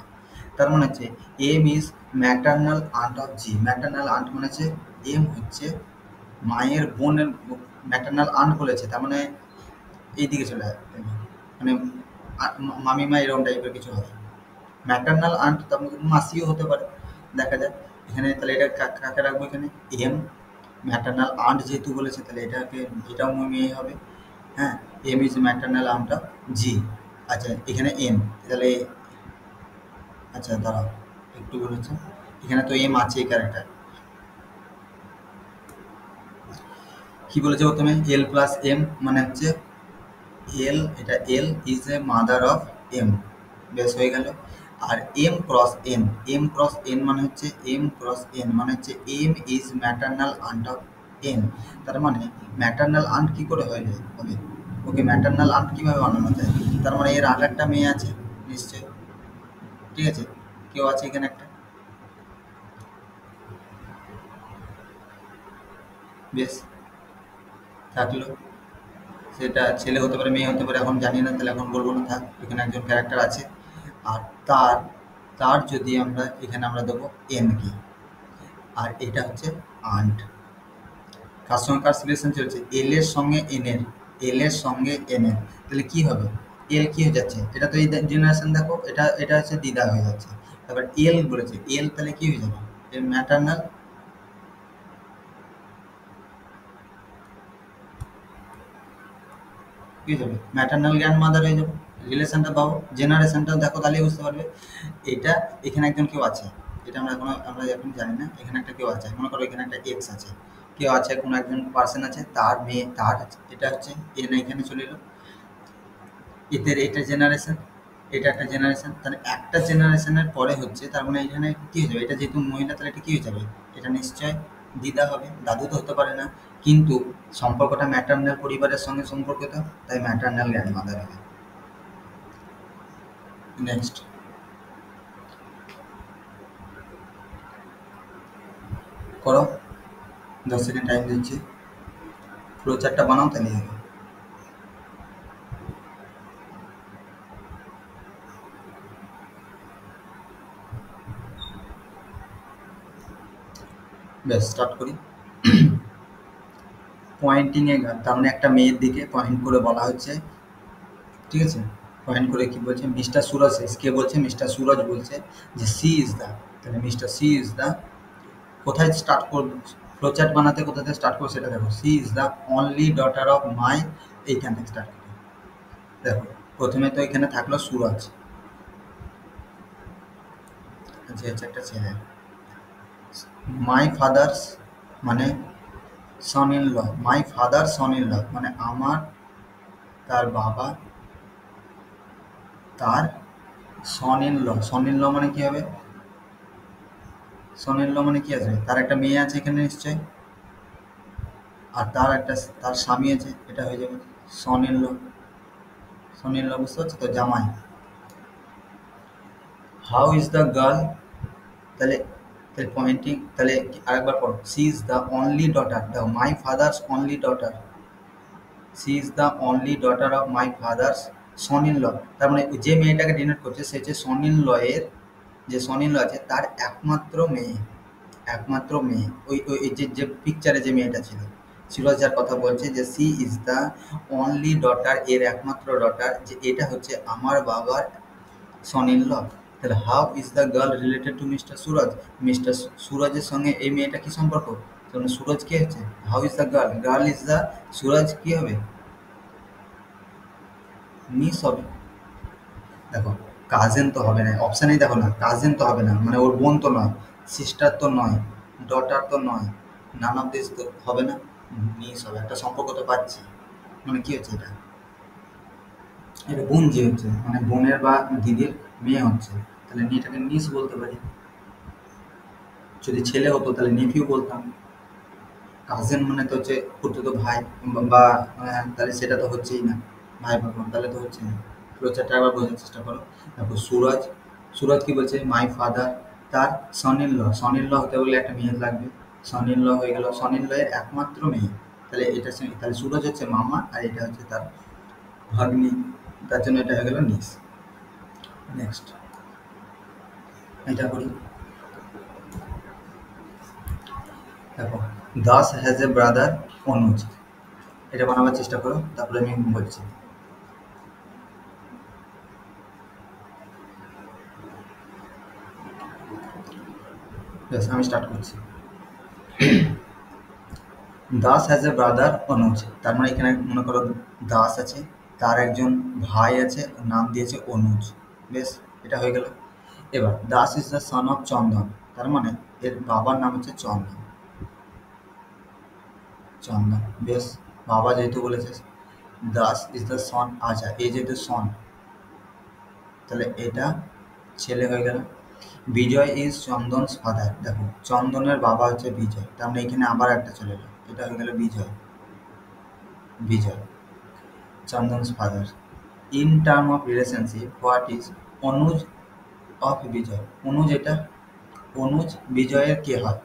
[SPEAKER 1] তার মানে হচ্ছে M is maternal aunt of G, maternal aunt মানে হচ্ছে এম হচ্ছে মায়ের বোনের, ম্যাটার্নাল আন্ট বলেছে, তার মানে এইদিকে চলে যায়, মানে মামিমা এরকম টাইপের কিছু হবে, ম্যাটার্নাল আন্ট তার মধ্যে মাসিও হতে পারে, দেখা যায় এখানে, তাহলে এটা কাকে রাখবো এখানে, এম, ম্যাটার্নাল আন্ট যেহেতু বলেছে তাহলে এটাকে, এটাও মেয়ে হবে, হ্যাঁ, M is maternal aunt of G, আচ্ছা এখানে এম, তাহলে আচ্ছা দাঁড়াও একটু বলেছে, এখানে তো এম আছে এই ক্যারেক্টার, কি বলেছে প্রথমে, এল প্লাস এম মানে হচ্ছে এল, এটা L is a mother of M, বেশ হয়ে গেল। আর M cross N, M cross N মানে হচ্ছে, এম ক্রস এন মানে হচ্ছে M is maternal aunt of N, তার মানে ম্যাটার্নাল আন্ট কী করে হবে, ওকে ম্যাটার্নাল আন্ট কীভাবে বানানো যায়, তার মানে এর আর একটা মেয়ে আছে নিশ্চয়, ঠিক আছে, কেউ আছে এখানে একটা, বেশ থাকলো, সেটা ছেলে হতে পারে মেয়ে হতে পারে, এখন জানি না, তাহলে এখন বলবো না, থাক, এখানে একজন ক্যারেক্টার আছে, আর তার তার যদি আমরা এখানে আমরা দেবো এন কে, আর এটা হচ্ছে আন্ট। কার সঙ্গে কার সিলেকশন চলছে? এল এর সঙ্গে এন এর, এল এর সঙ্গে এন এর, তাহলে কি হবে? এল কি হয়ে যাচ্ছে? এটা তো এই জেনারেশন দেখো, এটা এটা হচ্ছে দিদা হয়ে যাচ্ছে। তারপর এল বলেছে, এল তাহলে কি হয়ে যাবে? এর ম্যাটারনাল, কি হয়ে যাবে? ম্যাটারনাল গ্র্যান্ড মাদার হয়ে যাবে। রিলেশনটা পাবো, জেনারেশনটা দেখো তাহলেই বুঝতে পারবে। এটা এখানে একজন কেউ আছে, এটা আমরা এখন জানি না, এখানে একটা কেউ আছে, মনে করো এখানে একটা এক্স আছে, কেউ আছে, কোনো একজন পার্সন আছে, তার মেয়ে, তার এটা হচ্ছে এন, এখানে চলে এলো, এদের এটা জেনারেশন, এটা একটা জেনারেশন, তাহলে একটা জেনারেশনের পরে হচ্ছে, তার মানে এখানে কি হয়ে যাবে? এটা যেহেতু মহিলা, তাহলে এটা কি হয়ে যাবে? এটা নিশ্চয় দিদা হবে, দাদু তো হতে পারে না, কিন্তু সম্পর্কটা ম্যাটারনাল পরিবারের সঙ্গে সম্পর্কিত, তাই ম্যাটারনাল গ্র্যান্ড মাদার হবে। নেক্সট করো, 10 সেকেন্ড টাইম দিচ্ছি, ফ্লো চার্টটা বানাও তাহলে হবে। ব্যাস স্টার্ট করি। পয়েন্টিং এ গান, তার মানে একটা মেয়ের দিকে পয়েন্ট করে বলা হচ্ছে, ঠিক আছে? পয়েন্ট করে কি বলছে? মিস্টার সুরজ, কে বলছে? মিস্টার সুরজ বলছে যে সি ইজ দ্য, তাহলে মিস্টার সি ইজ দ্য, কোথায় স্টার্ট করবো? ফ্লো চার্ট বানাতে কোথা থেকে স্টার্ট করবো সেটা দেখো। C is the only daughter of my, এইখান থেকে স্টার্ট করি। দেখো প্রথমে তো এখানে থাকলো সুরজ, যে হচ্ছে একটা ছেলে। মাই ফাদার্স মানে son in law, my father son in law মানে আমার, তার বাবা, তার সন in law, Son in law মানে কি হবে? সন ইন ল মানে কি আছে? তার একটা মেয়ে আছে এখানে নিশ্চয়, আর তার একটা, তার স্বামী আছে, এটা হয়ে যাবে সন ইন ল। সন ইন ল বুঝতে পারছো তো? জামাই। হাউ ইজ দ্য গার্ল, তাহলে তাহলে পয়েন্টিং, তাহলে আরেকবার পড়ো। She is the only daughter, দেখো my father's only daughter, she is the only daughter of my father's son in law, তার মানে যে মেয়েটাকে ডিনোট করছে সে হচ্ছে সন ইন ল এর, যে সন ইন ল আছে তার একমাত্র মেয়ে, একমাত্র মেয়ে। ওই ওই এই যে যে পিকচারে যে মেয়েটা ছিল, সিরাজ যার কথা বলছে, যে C is the only daughter, এর একমাত্র ডটার, যে এটা হচ্ছে আমার বাবার সন ইন ল। তাহলে how is the girl related to Mister Suraj, Mister সুরজের সঙ্গে এই মেয়েটা কি সম্পর্ক? তাহলে সুরজ কি হচ্ছে? How is the girl, girl is the, Suraj কি হবে? মিস হবে। দেখো কাজেন তো হবে না, অপশানেই দেখো না, কাজেন তো হবে না, মানে ওর বোন তো নয়, সিস্টার তো নয়, ডটার তো নয়, নান অফ দিস তো হবে না, মিস হবে। একটা সম্পর্ক তো পাচ্ছি, মানে কি হচ্ছে এটা? এটা বোন যে হচ্ছে, মানে বোনের বা দিদির মেয়ে হচ্ছে, তাহলে এটাকে নিস বলতে পারি। যদি ছেলে হতো তাহলে নেফিউ বলতাম। কাজেন মানে তো হচ্ছে খুড়তুতো ভাই, বা তাহলে সেটা তো হচ্ছেই না, ভাই বা বোন, তাহলে তো হচ্ছে না। ফ্লোচারটা আবার বোঝার চেষ্টা করো। দেখো সুরজ, সুরজ কি বলছে? মাই ফাদার, তার সন ইন ল, সন ইন ল হতে বললে একটা মেয়ে লাগবে, সন ইন ল হয়ে গেল, সন ইন ল এর একমাত্র মেয়ে, তাহলে এটা তাহলে সুরজ হচ্ছে মামা, আর এটা হচ্ছে তার ভাগ্নি, তার জন্য এটা হয়ে গেল নিস। নেক্সট এটা করি। দেখো দাস হ্যাজ এ ব্রাদার অনুজ, এটা বানাবার চেষ্টা করো, তারপরে আমি বলছি। বেশ আমি স্টার্ট করছি। দাস হ্যাজ এ ব্রাদার অনুজ, তার মানে এখানে মনে করো দাস আছে, তার একজন ভাই আছে, নাম দিয়েছে অনুজ। বেশ এটা হয়ে গেল। এবার Das is the son of Chandan, তার মানে এর বাবার নাম হচ্ছে চন্দন, চন্দন। বেশ বাবা যেহেতু বলেছে, দাস ইজ দ্য সন, আচ্ছা এই যেহেতু সন, তাহলে এটা ছেলে হয়ে গেল। বিজয় ইজ চন্দনস ফাদার, দেখো চন্দনের বাবা হচ্ছে বিজয়, তার মানে এখানে আবার একটা চলে এলো, এটা হয়ে গেল Vijay, Vijay Chandan's father. In term of relationship what is Anuj of Vijay, Anuj এটা, অনুজ বিজয়ের কে হয়?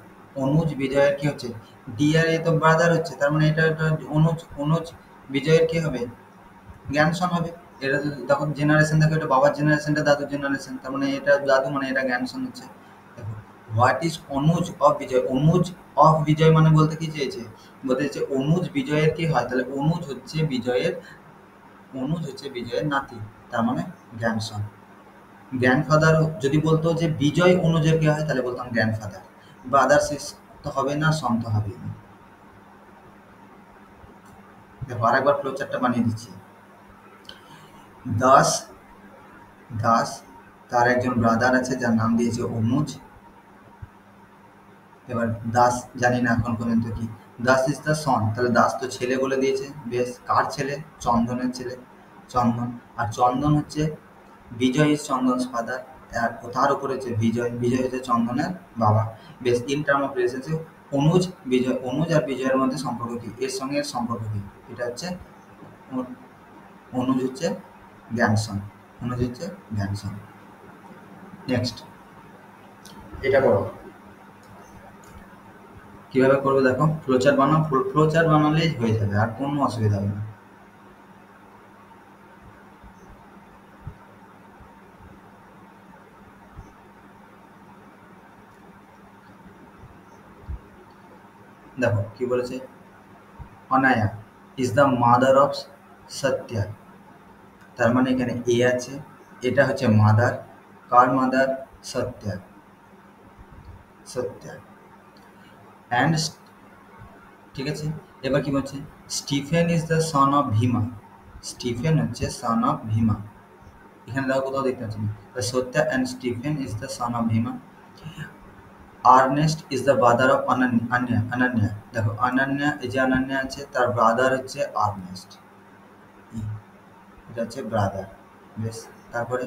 [SPEAKER 1] অনুজ বিজয়ের কি হচ্ছে? ডিয়ার, এ তো ব্রাদার হচ্ছে, তার মানে এটা এটা অনুজ, অনুজ বিজয়ের কি হবে? গ্র্যান্ডসন হবে। এটা যখন জেনারেশন দেখো, এটা বাবার জেনারেশনটা দাদুর জেনারেশন, তার মানে এটা দাদু, মানে এটা গ্র্যান্ডসন হচ্ছে। দেখো, what is Anuj of Vijay? Anuj of Vijay মানে বলতে কি চেয়েছে? বলতে চাইছে অনুজ বিজয়ের কি হয়, তাহলে অনুজ হচ্ছে বিজয়ের নাতি, তার মানে গ্র্যান্ডসন। গ্র্যান্ডফাদার যদি বলতো যে বিজয় অনুজের কি হয়, তাহলে বলতাম গ্র্যান্ডফাদার। ব্রাদার সিস তো হবে না, সন তো হবেই না। দেখো আরেকবার ফ্লোচারটা বানিয়ে দিচ্ছি। দাস দাস তার একজন ব্রাদার আছে যার নাম দিয়েছে অনুজ। এবার দাস জানি না এখন পর্যন্ত কি। দাস ইজ দ্য সন, তাহলে দাস তো ছেলে বলে দিয়েছে, বেশ। কার ছেলে? চন্দনের ছেলে, চন্দন। আর চন্দন হচ্ছে বিজয় ইজ চন্দনস ফাদার, আর তার উপরে হচ্ছে বিজয় হচ্ছে চন্দনের বাবা। বেশ, ইন টার্ম অফ রিলেশনশিপ অনুজ আর বিজয়ের মধ্যে সম্পর্ক কি? এর সঙ্গে এর সম্পর্ক কি? এটা হচ্ছে অনুজ হচ্ছে গ্র্যান্ডসন, নেক্সট এটা করো। কিভাবে করবে দেখো, ফ্লোচার্ট বানাও, ফ্লোচার্ট বানালেই হয়ে যাবে, আর কোনো অসুবিধা হবে না। দেখো কি বলেছে, Anaya is the mother of Satya, তার মানে এখানে এ আছে, এটা হচ্ছে মাদার। কার মাদার? সত্যা। অ্যান্ড ঠিক আছে, এবার কি বলছে, Stephen is the son of Bhima, Stephen হচ্ছে সন অফ ভীমা। এখানে দেখো কোথাও দেখতে পাচ্ছি না, Satya and Stephen is the son of Bhima. Ernest is the brother of Ananya, দেখো অনন্যা, এই যে অনন্যা আছে তার ব্রাদার হচ্ছে আর্নেস্ট, এটা হচ্ছে ব্রাদার। বেশ, তারপরে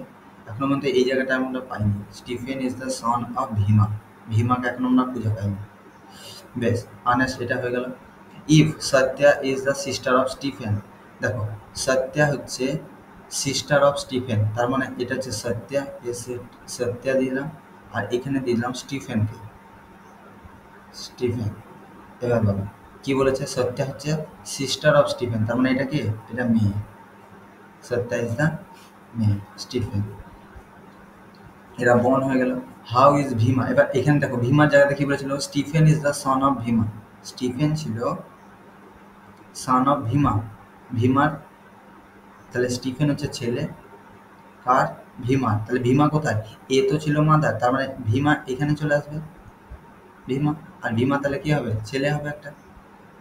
[SPEAKER 1] এখনো মধ্যে এই জায়গাটা আমরা পাইনি, Stephen is the son of Bhima, ভীমাকে এখন আমরা খুঁজে পাইনি। বেশ, আর্নেস্ট এটা হয়ে গেল। If Satya is the sister of Stephen, দেখো সত্যা হচ্ছে সিস্টার অফ স্টিফেন, তার মানে এটা হচ্ছে সত্যা, সত্যা দিলাম, আর এখানে দিলাম স্টিফেনকে, স্টিফেন। এবার বলো কি বলেছে, সত্যা হচ্ছে সিস্টার অফ স্টিফেন, তার মানে এটা কি? এটা মেয়ে, সত্যা ইজ দ্য মেয়ে, স্টিফেন। এরা বর্ন হয়ে গেল। হাউ ইজ ভীমা, এবার এখানে দেখো ভীমার জায়গাতে কি বলেছিল, Stephen is the son of Bhima, Stephen ছিল সন অফ ভীমা, ভীমার, তাহলে স্টিফেন হচ্ছে ছেলে কার? ভীমা। তাহলে ভীমা কোথায়? এ তো ছিল মাদার, তার মানে ভীমা এখানে চলে আসবে, ভীমা। আর ভীমা তাহলে কি হবে? ছেলে হবে একটা,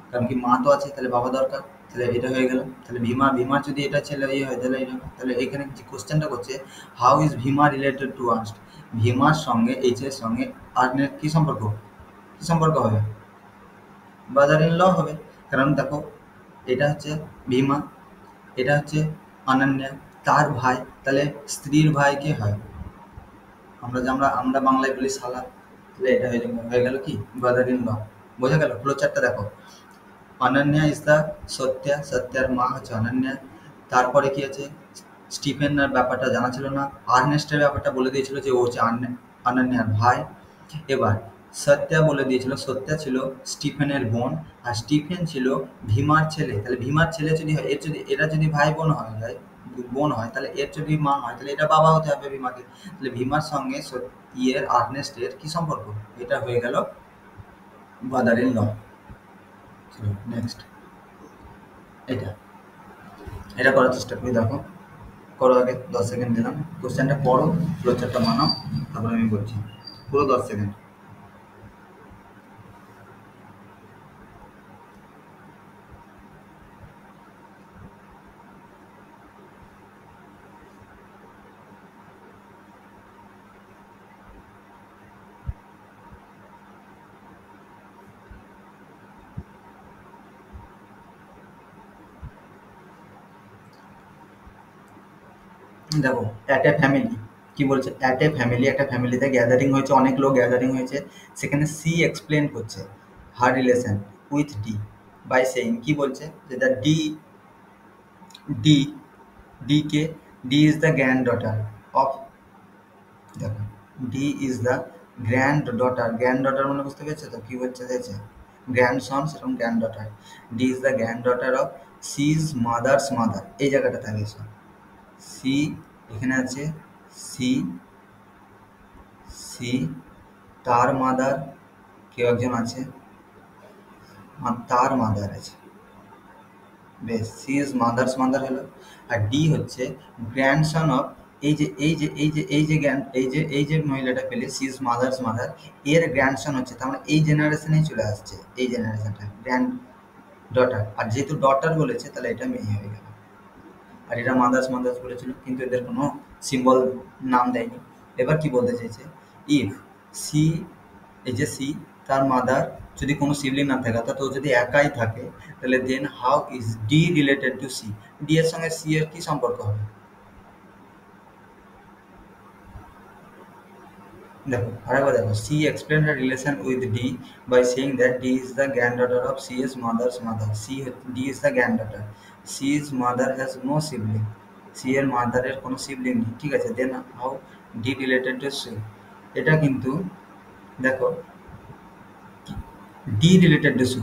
[SPEAKER 1] কারণ কি মা তো আছে, তাহলে বাবা দরকার, তাহলে এটা হয়ে গেল। তাহলে ভীমার যদি এটা ছেলে ইয়ে হয়, তাহলে এটা, তাহলে এখানে যে কোশ্চেনটা করছে, how is Bhima related to Ernest, ভীমার সঙ্গে এইচের সঙ্গে আর্নেস্ট কি সম্পর্ক? কি সম্পর্ক হবে? ব্রাদার ইন ল হবে, কারণ দেখো এটা হচ্ছে ভীমা, এটা হচ্ছে অনন্যা, তার ভাই, তাহলে স্ত্রীর ভাই কে হয়? আমরা বাংলায় বলি শালা, তাহলে এটা হয়ে গেল কি? Brother in law. বোঝা গেল? ফ্লোচারটা দেখো, অনন্যা ইজ দ্য সত্যা, সত্যার মা হচ্ছে অনন্যা। তারপরে কি আছে, স্টিফেনের ব্যাপারটা জানা ছিল না, আর্নেস্টের ব্যাপারটা বলে দিয়েছিল যে ও হচ্ছে অনন্যার ভাই। এবার সত্যা বলে দিয়েছিল, সত্যা ছিল স্টিফেনের বোন, আর স্টিফেন ছিল ভীমার ছেলে, তাহলে ভীমার ছেলে যদি হয়, এরা যদি ভাই বোন হয়ে যায়, বোন হয়, তাহলে এর যদি মা হয়, তাহলে এটা বাবা হতে হবে ভীমাকে। তাহলে ভীমার সঙ্গে আর্নেস্টের কি সম্পর্ক? এটা হয়ে গেল ব্রাদার ইন ল। নেক্সট এটা এটা করার চেষ্টা করি, দেখো করো, আগে 10 সেকেন্ড দিলাম, কোশ্চেনটা পড়ো, ফ্লোচারটা বানাও, তারপরে আমি বলছি, পুরো 10 সেকেন্ড। দেখো অ্যাট এ ফ্যামিলি কি বলছে, অ্যাট এ ফ্যামিলি, একটা ফ্যামিলিতে গ্যাদারিং হয়েছে, অনেক লোক গ্যাদারিং হয়েছে, সেখানে সি এক্সপ্লেন করছে her relation with D by saying, কি বলছে, যেটা ডি ডি ডি কে, D is the granddaughter of, দেখো D is the granddaughter মানে বুঝতে পেরেছো তো কি বলছে চাইছে, গ্র্যান্ড সন সেরকম granddaughter, D is the granddaughter of C's mother's mother, এই জায়গাটা থাকে সব। সি, এখানে আছে সি, সি তার মাদার কেউ একজন আছে, তার মাদার আছে, বেশ সি ইজ মাদার্স মাদার হলো। আর ডি হচ্ছে গ্র্যান্ডসন অফ, এই যে মহিলাটা পেলে সি ইজ মাদার্স মাদার, এর গ্র্যান্ডসন হচ্ছে, তার মানে এই জেনারেশনেই চলে আসছে, এই জেনারেশনটা গ্র্যান্ড ডটার। আর যেহেতু ডটার বলেছে তাহলে এটা মেয়ে হয়ে গেল। আর এটা মাদার্স মাদার্স বলেছিল, কিন্তু এদের কোনো সিম্বল নাম দেয়নি। এবার কি বলতে চাইছে, ইফ সি, এই যে সি তার মাদার যদি কোনো সিবলিং না থাকে, অর্থাৎ ও যদি একাই থাকে, তাহলে then how is D related to C, D এর সঙ্গে সি এর কি সম্পর্ক হবে? দেখো আরেকবার দেখো, C explain her relation with D by saying that D is the granddaughter of C's mother's mother, D is the granddaughter, C is mother has no sibling, C এর মাদারের কোনো সিবলিং নেই, ঠিক আছে। Then how D related to C, এটা কিন্তু দেখো D related to C,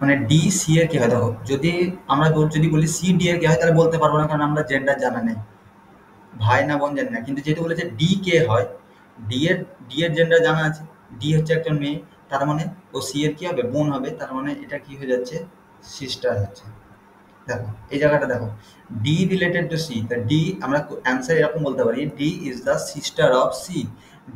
[SPEAKER 1] মানে ডি সি এর কি হয়, দেখো যদি আমরা যদি বলি সি ডি এর কি হয়, তাহলে বলতে পারবো না, কারণ আমরা জেন্ডার জানা নেই, ভাই না বোন জানি না। কিন্তু যেহেতু বলেছে ডি কে হয়, ডি এর জেন্ডার জানা আছে, ডি হচ্ছে একজন মেয়ে, তার মানে ও সি এর কি হবে, বোন হবে, তার মানে এটা কি হয়ে যাচ্ছে, সিস্টার হচ্ছে। দেখো এই জায়গাটা দেখো, ডি রিলেটেড টু সি, তা ডি আমরা অ্যান্সার এরকম বলতে পারি, D is the sister of C,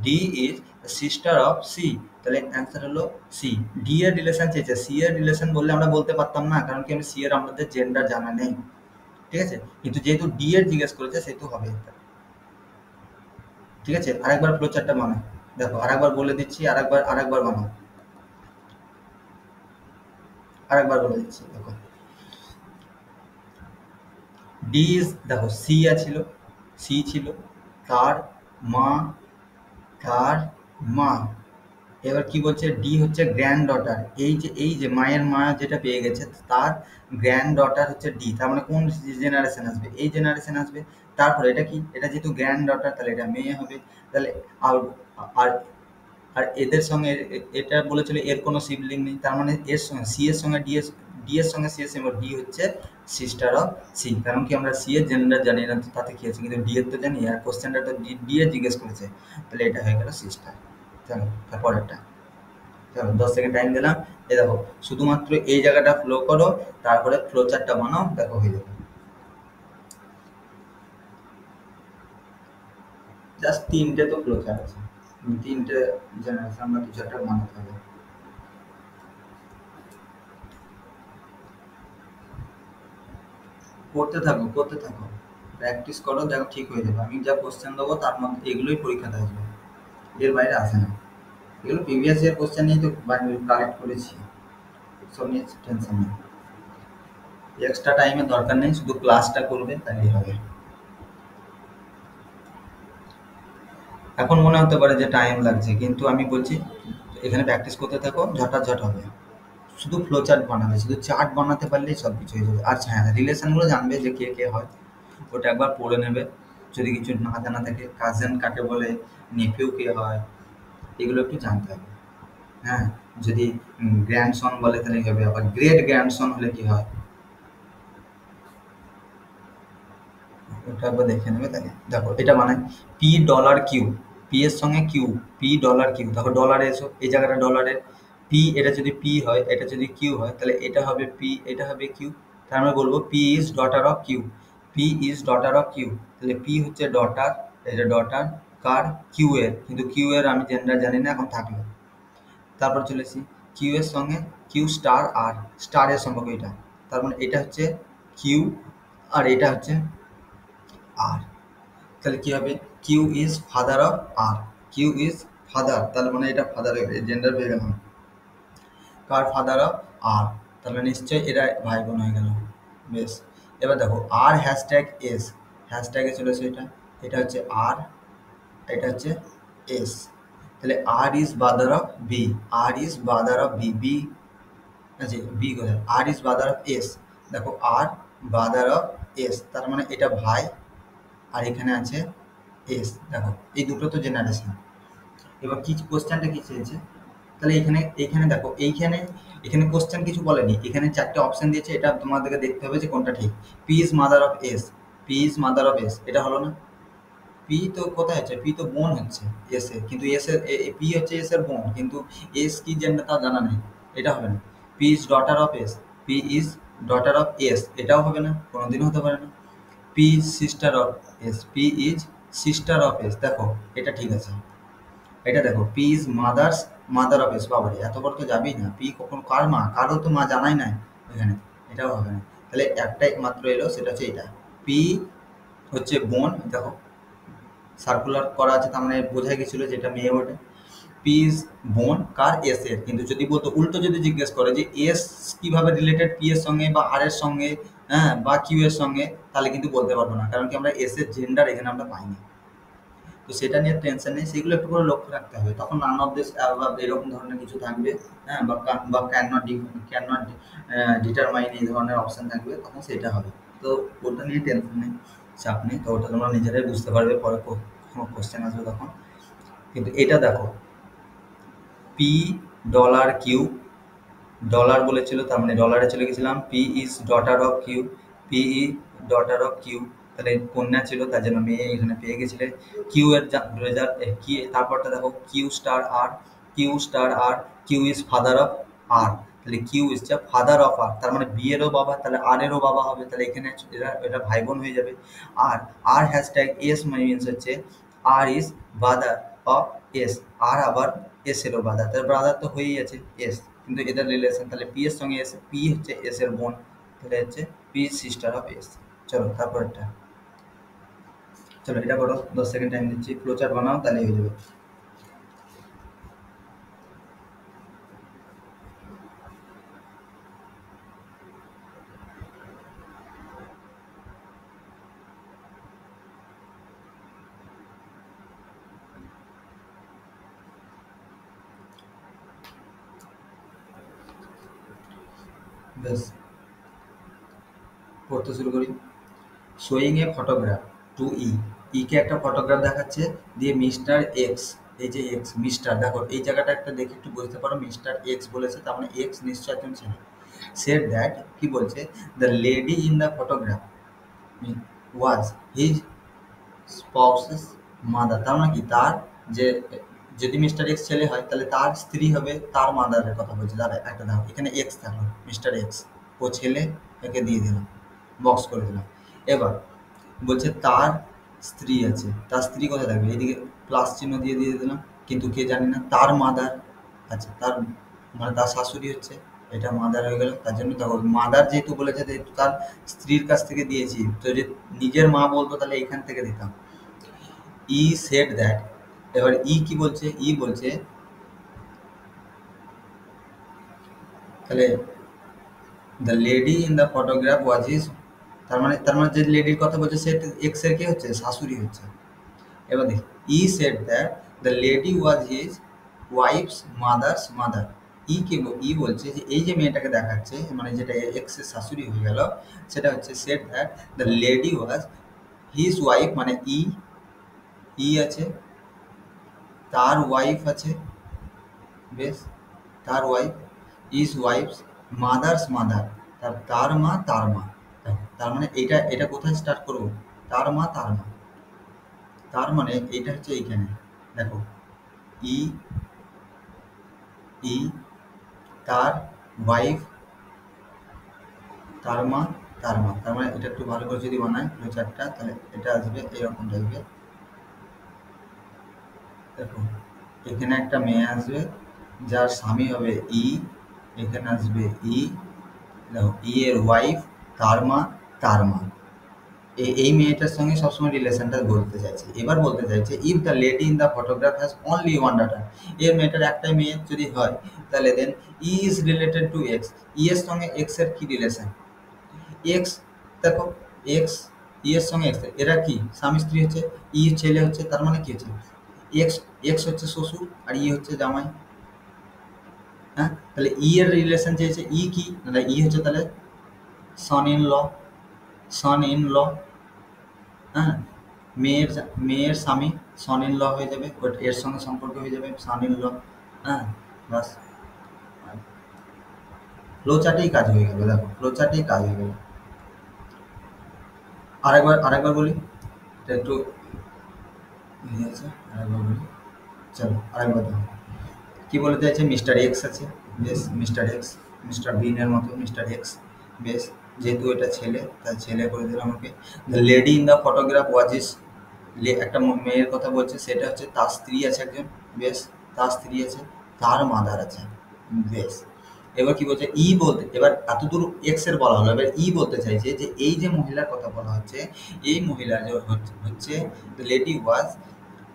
[SPEAKER 1] D is sister of C, তাহলে অ্যান্সার হলো সি। ডি এর রিলেশন চেয়েছে, সি এর রিলেশন বললে আমরা বলতে পারতাম না, কারণ কি আমি সি এর আমাদের জেন্ডার জানা নেই, ঠিক আছে। কিন্তু যেহেতু ডি এর জিজ্ঞেস করেছে সেহেতু হবে এটা, ঠিক আছে। আরেকবার ফ্লো চার্টটা বানাও, দেখো আরেকবার বলে দিচ্ছি, আরেকবার বানাও, আরেকবার বলে দিচ্ছি। দেখো ডি ইজ, দেখো সি ছিল, সি ছিল, তার মা, তার মা, এবার কি বলছে, ডি হচ্ছে গ্র্যান্ড ডটার, এই যে মায়ের মা যেটা পেয়ে গেছে তার গ্র্যান্ড ডটার হচ্ছে ডি, তার মানে কোন জেনারেশন আসবে, এই জেনারেশন আসবে। তারপরে এটা কি, এটা যেহেতু গ্র্যান্ড ডটার তাহলে এটা মেয়ে হবে, তাহলে আর আর আর এদের সঙ্গে এটা বলেছিল এর কোনো সিবলিং নেই, তার মানে এর সঙ্গে সি এর সঙ্গে ডি এর সঙ্গে সি এর সঙ্গে ডি হচ্ছে সিস্টার অফ সি, কারণ কি আমরা সি এর জেন্ডার জানি না, তো তাতে কি আছে, কিন্তু ডি এর তো জানি, আর কোশ্চেনটা তো ডি এর জিজ্ঞেস করেছে, তাহলে এটা হয়ে গেল সিস্টার। চলো তারপরেরটা, চলো 10 সেকেন্ড টাইম দিলাম। এই দেখো শুধুমাত্র এই জায়গাটা ফ্লো করো, তারপরে ফ্লো চার্টটা বানাও, দেখো হয়ে যাবে। জাস্ট 3টে তো ফ্লো চার্ট আছে, 3টে জেনারেশন আমরা কিছু একটা বানাতে হবে। করতে থাকো, প্র্যাকটিস করো, দেখো ঠিক হয়ে যাবে। আমি যা কোশ্চেন দেবো তার মধ্যে এগুলোই পরীক্ষাতে আসবে, এর বাইরে আসে না। এগুলো প্রিভিয়াস ইয়ার কোশ্চেন নিয়ে তো কালেক্ট করেছি, সব নিয়ে টেনশন নেই। এক্সট্রা টাইমের দরকার নেই, শুধু ক্লাসটা করবে তাহলেই হবে। এখন মনে হতে পারে যে টাইম লাগছে, কিন্তু আমি বলছি এখানে প্র্যাকটিস করতে থাকো, ঝটাঝট হবে। শুধু ফ্লো চার্ট বানাবে, শুধু চার্ট বানাতে পারলেই সব কিছু হয়ে যাবে। আচ্ছা হ্যাঁ, রিলেশনগুলো জানবে যে কে কে হয়, ওটা একবার পড়ে নেবে। যদি কিছু না জানা থাকে, কাজেন কাকে বলে, নেফিউ কে হয়, এগুলো একটু জানতে হবে। হ্যাঁ, যদি গ্র্যান্ডসন বলে তাহলে কি হবে, আবার গ্রেট গ্র্যান্ডসন হলে কি হয়, ওটা একবার দেখে নেবে। তাহলে দেখো এটা মানে পি ডলার কিউ, পি এর সঙ্গে কিউ, পি ডলার কিউ, দেখো ডলারে এসো, এই জায়গাটা ডলারের পি, এটা যদি পি হয়, এটা যদি কিউ হয়, তাহলে এটা হবে পি, এটা হবে কিউ, তার মানে বলবো P is daughter of Q, P is daughter of Q, তাহলে পি হচ্ছে ডটার, এটা ডটার কার, কিউ এর, কিন্তু কিউ এর আমি জেন্ডার জানি না, এখন থাকলো। তারপর চলেছি কিউ এর সঙ্গে কিউ স্টার আর, স্টার এর সম্পর্ক এটা, তার মানে এটা হচ্ছে কিউ আর এটা হচ্ছে আর, তাহলে কি হবে, Q is father of R, Q is father, তাহলে মানে এটা ফাদার হবে, জেন্ডার পেয়ে গেলাম। কার, ফাদার অফ আর, তাহলে নিশ্চয়ই এরা ভাই বোন হয়ে গেল। বেশ, এবার দেখো আর হ্যাশট্যাগ এস, হ্যাশট্যাগে চলেছে এটা, এটা হচ্ছে আর, এটা হচ্ছে এস, তাহলে R is brother of B, R is brother of B, B আচ্ছা বি কোথায়, R is brother of S, দেখো আর বাদার অফ এস, তার মানে এটা ভাই, আর এখানে আছে এস, দেখো এই দুটো তো জেনারেশন। এবার কি কোশ্চেনটা কি চেয়েছে, তাহলে এখানে এখানে দেখো এখানে কোশ্চেন কিছু বলেনি, এখানে 4টে অপশন দিয়েছে, এটা তোমাদেরকে দেখতে হবে যে কোনটা ঠিক। P is mother of S, P is mother of S, এটা হলো না? পি তো কোথায় হচ্ছে, পি তো বোন হচ্ছে এস এর, কিন্তু এস এর পি হচ্ছে এস এর বোন, কিন্তু এস কি জেন্ডার তা জানা নেই, এটা হবে না। P is daughter of S, P is daughter of S, এটাও হবে না, কোনোদিনও হতে পারে না। P is sister of S, P is sister of S, দেখো এটা ঠিক আছে। এটা দেখো, P is mother's mother of S, বাবারে এত বড় তো যাবেই না, পি কখন কার মা, কারও তো মা জানাই নাই এখানে, এটাও হবে না। তাহলে একটাই মাত্র এলো, সেটা হচ্ছে এটা, পি হচ্ছে বোন, দেখো সার্কুলার করা আছে, তার মানে বোঝা গেছিল যে এটা মেয়ে ওঠে। পি ইজ বোন কার, এস এর, কিন্তু যদি বলতো উল্টো, যদি জিজ্ঞেস করে যে এস কিভাবে রিলেটেড পি এর সঙ্গে বা আর এর সঙ্গে, হ্যাঁ, বা কিউ এর সঙ্গে, তাহলে কিন্তু বলতে পারবো না, কারণ কি আমরা এস এর জেন্ডার এখানে আমরা পাইনি। তো সেটা নিয়ে টেনশন নেই, সেগুলো একটু করে লক্ষ্য রাখতে হবে, তখন নান অফ দিস এরকম ধরনের কিছু থাকবে, হ্যাঁ, বা ক্যান নট ডিটারমাইন, এই ধরনের অপশন থাকবে, তখন সেটা হবে। তো ওটা নিয়ে টেনশন নেই, চাপ নেই, তো ওটা তোমরা নিজেরাই বুঝতে পারবে, পরে কোনো কোশ্চেন আসবে তখন। কিন্তু এটা দেখো, পি ডলার কিউ, ডলার বলেছিল, তার মানে ডলারে চলে গেছিলাম, P is daughter of Q, P is daughter of Q, তাহলে কন্যা ছিল, তার জন্য মেয়ে এখানে পেয়ে গেছিলে। কিউ এর রেজাল্ট কি, তারপরটা দেখো, Q star R, Q star R, Q is father of R, তাহলে Q is the father of R, তার মানে বি এরও বাবা, তাহলে আর এরও বাবা হবে, তাহলে এখানে এরা এটা ভাই বোন হয়ে যাবে। আর আর হ্যাশট্যাগ এস মিনস হচ্ছে আর ইজ ব্রাদার অফ এস, আর আবার এস এরও ব্রাদার, তাহলে ব্রাদার তো হয়েই আছে এস, কিন্তু এদের রিলেশন, তাহলে পি এর সঙ্গে এস, পি হচ্ছে এস এর বোন, তাহলে হচ্ছে পি সিস্টার অফ এস। চলো তারপরটা, চলো এটা করো, 10 সেকেন্ড টাইম দিচ্ছি, ফ্লো চার্ট বানাও, তাহলে হয়ে যাবে। বেশ, পড়তে শুরু করি। শোয়িং এ ফটোগ্রাফ টু ই, কে একটা ফটোগ্রাফ দেখাচ্ছে, দিয়ে মিস্টার এক্স, এই যে এক্স মিস্টার, দেখো এই জায়গাটা একটা দেখে একটু বুঝতে পারো, মিস্টার এক্স বলেছে, তার মানে এক্স নিশ্চয় একজন ছেলে। সেড দ্যাট, কি বলছে, the lady in the photograph was his spouses mother, তার মানে কি, তার যে, যদি মিস্টার এক্স ছেলে হয় তাহলে তার স্ত্রী হবে তার মাদারের কথা বলছে। দাঁড়া একটা দাও, এখানে এক্স থাকলো, মিস্টার এক্স, ও ছেলে, একে দিয়ে দিলাম, বক্স করে দিলাম। এবার বলছে তার স্ত্রী আছে, তার স্ত্রী কোথায় থাকবে, এইদিকে প্লাস চিহ্ন দিয়ে দিয়ে দিলাম, কিন্তু কে জানি না, তার মাদার, আচ্ছা তার মানে তার শাশুড়ি হচ্ছে, এটা মাদার হয়ে গেল, তার জন্য দেখো মাদার যেহেতু বলেছে, যেহেতু তার স্ত্রীর কাছ থেকে দিয়েছি, তো যদি নিজের মা বলতো তাহলে এখান থেকে দিতাম। ই সেড দ্যাট, এবার ই কি বলছে, ই বলছে, তাহলে the lady in the photograph was his, তার মানে যে লেডির কথা বলছে সে এক্স এর কি হচ্ছে, শাশুড়ি হচ্ছে। এবার দেখি, E said that the lady was his wife's mother's mother, E বলছে যে এই যে মেয়েটাকে দেখাচ্ছে, মানে যেটা এক্স এর শাশুড়ি হয়ে গেল, সেটা হচ্ছে shed that the lady was his wife, মানে ই আছে, তার ওয়াইফ আছে, বেশ, তার wife, is wife's mother's mother, তার মা তার মা, তার মানে এটা এটা কোথায় স্টার্ট করবো, তার মা তার মা, তার মানে এটা হচ্ছে এইখানে, দেখো ই, ই, তার ওয়াইফ, তার মা তার মা, তার মানে এটা একটু ভালো করে যদি বানায় দু চারটা, তাহলে এটা আসবে এরকম টাইপের। দেখো এখানে একটা মেয়ে আসবে, যার স্বামী হবে ই, এখানে আসবে ই, দেখো ই এর ওয়াইফ, তার মা তার মা, এই মেয়েটার সঙ্গে সবসময় রিলেশনটা বলতে চাইছে। এবার বলতে চাইছে, if the lady in the photograph has only one ডাটার, এর মেয়েটার একটাই মেয়ে যদি হয়, তাহলে দেন ই ইজ রিলেটেড টু এক্স, ই এর সঙ্গে এক্স এর কি রিলেশন, এক্স, দেখো এক্স, ই এর সঙ্গে এক্স, এরা কি স্বামী স্ত্রী হচ্ছে, ই ছেলে হচ্ছে, তার মানে কি হচ্ছে, এক্স, এক্স হচ্ছে শ্বশুর আর ই হচ্ছে জামাই, হ্যাঁ, তাহলে ই এর রিলেশন চেয়েছে, ই কি, তাহলে ই হচ্ছে তাহলে সন ইন ল, সন ইন ল, হ্যাঁ, মেয়ের স্বামী সন ইন ল হয়ে যাবে, বাট এর সঙ্গে সম্পর্ক হয়ে যাবে সন ইন ল, হ্যাঁ, বাস, ফ্লো চার্টেই কাজ হয়ে গেল, দেখো ফ্লো চার্টেই কাজ হয়ে গেল। আরেকবার বলি, এটা একটু ইয়ে আছে, আরেকবার বলি, চলো আরেকবার দেখো। কি বলতে চাইছে, মিস্টার এক্স আছে, বেশ মিস্টার এক্স, মিস্টার বিনের মতো মিস্টার এক্স, বেশ যেহেতু এটা ছেলে তাই ছেলে করে দিলাম ওকে। The lady in the photograph was is, একটা মেয়ের কথা বলছে, সেটা হচ্ছে তার স্ত্রী আছে একজন, বেশ তার স্ত্রী আছে, তার মাদার আছে, বেশ। এবার কি বলছে, ই বলতে, এবার এতদূর এক্স এর বলা হলো, এবার ই বলতে চাইছে যে এই যে মহিলার কথা বলা হচ্ছে, এই মহিলা যে হচ্ছে লেডি ওয়াজ,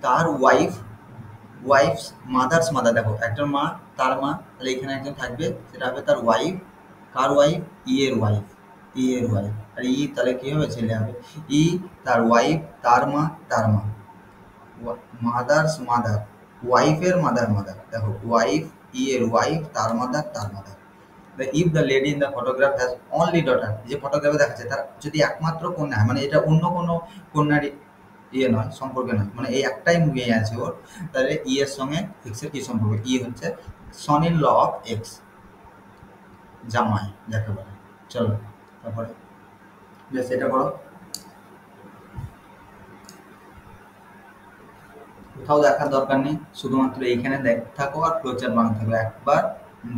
[SPEAKER 1] তার ওয়াইফ, ওয়াইফস মাদার্স মাদার, দেখো একটা মা, তার মা, তাহলে এখানে একজন থাকবে, সেটা হবে তার ওয়াইফ। কার ওয়াইফ, ই এর ওয়াইফ, ই এর ওয়াইফ, আর ই তাহলে কি হবে, ছেলে হবে। ই তার ওয়াইফ, তার মা, তার মা, মাদার্স মাদার, ওয়াইফের মাদার মাদার, দেখো ওয়াইফ, ই এর ওয়াইফ, তার মাদার, তার mother. If the lady in the photograph has only daughter, যে ফটোগ্রাফে দেখাচ্ছে তার যদি একমাত্র কন্যা হয়, মানে এটা অন্য কোনো কন্যার ইয়ে নয়, সম্পর্কে নয়, মানে এই একটাই মেয়ে আছে ওর, তাহলে ই এর সঙ্গে এক্স এর কি সম্পর্ক, ই হচ্ছে son in law of X, জামাই যাকে বলে। চলো তারপরে বেশ এটা করো, কোথাও দেখার দরকার নেই, শুধুমাত্র এইখানে দেখতে থাকো আর ফ্লোচার বানাতে থাকো, একবার,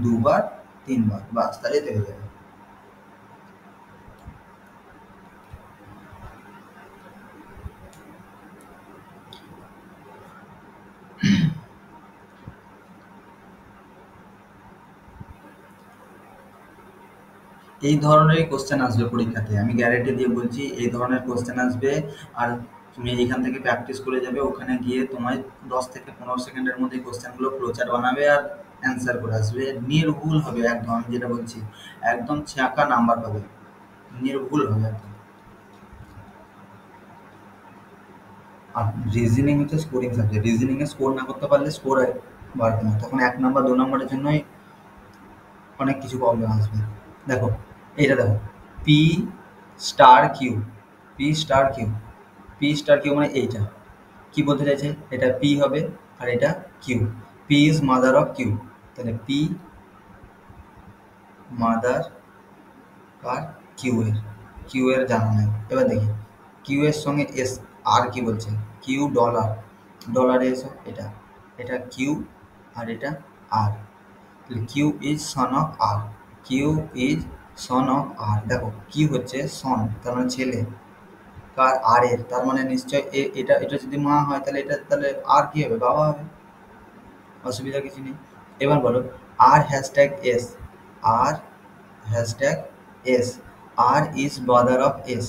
[SPEAKER 1] দুবার, তিনবার, বাস, তাহলে হয়ে যাবে। এই ধরনেরই কোশ্চেন আসবে পরীক্ষাতে, আমি গ্যারেন্টি দিয়ে বলছি এই ধরনের কোশ্চেন আসবে। আর তুমি এইখান থেকে প্র্যাকটিস করে যাবে, ওখানে গিয়ে তোমার 10 থেকে 15 সেকেন্ডের মধ্যে কোশ্চেনগুলো ফ্লোচার বানাবে আর অ্যান্সার করে আসবে, নির্ভুল হবে একদম, আমি যেটা বলছি একদম ছাঁকা নাম্বার পাবে, নির্ভুল হবে একদম। আর রিজনিং হচ্ছে স্কোরিং সাবজেক্ট, রিজনিংয়ে স্কোর না করতে পারলে স্কোর বাড়বে না, তখন 1 নাম্বার 2 নাম্বারের জন্যই অনেক কিছু প্রবলেম আসবে। দেখো এইটা দেখো, P star Q, P star Q, P star Q মানে এইটা কি বলতে চাইছে, এটা পি হবে আর এটা Q, P is mother of Q, তাহলে পি মাদার আর কিউ এর জানা নাই। এবার দেখি কিউ এর সঙ্গে এস, আর কি বলছে, কিউ ডলার, ডলারে এসো, এটা এটা কিউ আর এটা R, Q is son of R, Q is son of R, দেখো কিউ হচ্ছে সন, তার মানে ছেলে, কার, আর এর, তার মানে নিশ্চয় এটা এটা যদি মা হয় তাহলে এটা, তাহলে আর কি হবে, বাবা হবে, অসুবিধা কিছু নেই। এবার বলো R hashtag S, R hashtag S, R is brother of S,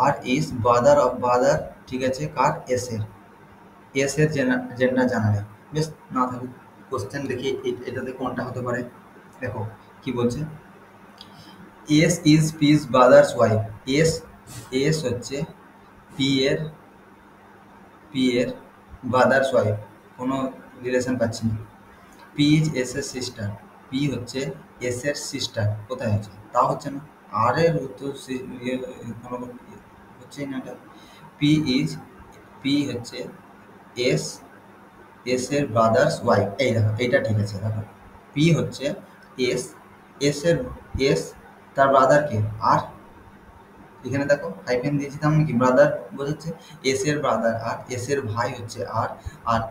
[SPEAKER 1] R is brother of brother, ঠিক আছে, কার, এস এর, এস এর জেন্ডার জানা নেই, বেশ না থাকুক। কোশ্চেন দেখি এটাতে কোনটা হতে পারে, দেখো কি বলছে, S is piece brothers wife, S, S হচ্ছে পি এর, পি এর ব্রাদার্স ওয়াইফ, কোনো রিলেশন পাচ্ছি না। পি ইজ এস এর সিস্টার, পি হচ্ছে এস এর সিস্টার, কোথায় আছে, তাও হচ্ছে না, আর এর তো কোনো হচ্ছেই না এটা। পি ইজ, পি হচ্ছে এস, এস এর ব্রাদার্স ওয়াইফ, এই দেখো এইটা ঠিক আছে, দেখো পি হচ্ছে এস, এস এর, এস তার ব্রাদারকে আর, এখানে দেখো হাইফেন দিয়েছি, তার মানে কি ব্রাদার বোঝাচ্ছে, এস এর ব্রাদার আর, এস এর ভাই হচ্ছে আর, আর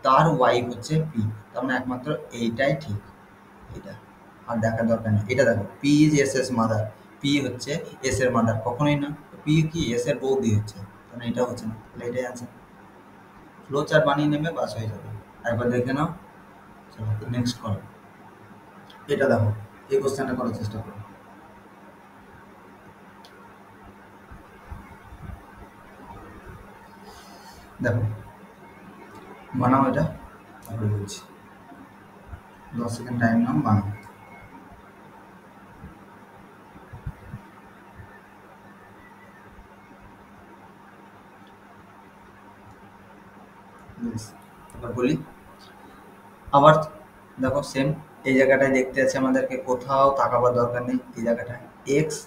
[SPEAKER 1] তার ওয়াইফ হচ্ছে পি, তার মানে একমাত্র এইটাই ঠিক, এটা আর দেখার দরকার নেই। এটা দেখো P is S S mother, P হচ্ছে এস এর মাদার, কখনোই না, পি কি এস এর বৌদি হচ্ছে, তাহলে এটা হচ্ছে না, তাহলে এটাই আছে। ফ্লো চার্ট বানিয়ে নেবে, বাস হয়ে যাবে, একবার দেখে নাও। চলো নেক্সট করো, এটা দেখো, এই কোশ্চেনটা করার চেষ্টা করো, দেখো বানাও এটা, তারপরে বলছি, 10 সেকেন্ড টাইম নাও, বানাও। এবার বলি আবার, দেখো সেম এই জায়গাটায় দেখতে আছে আমাদেরকে, কোথাও তাকাবার দরকার নেই, এই জায়গাটায় এক্স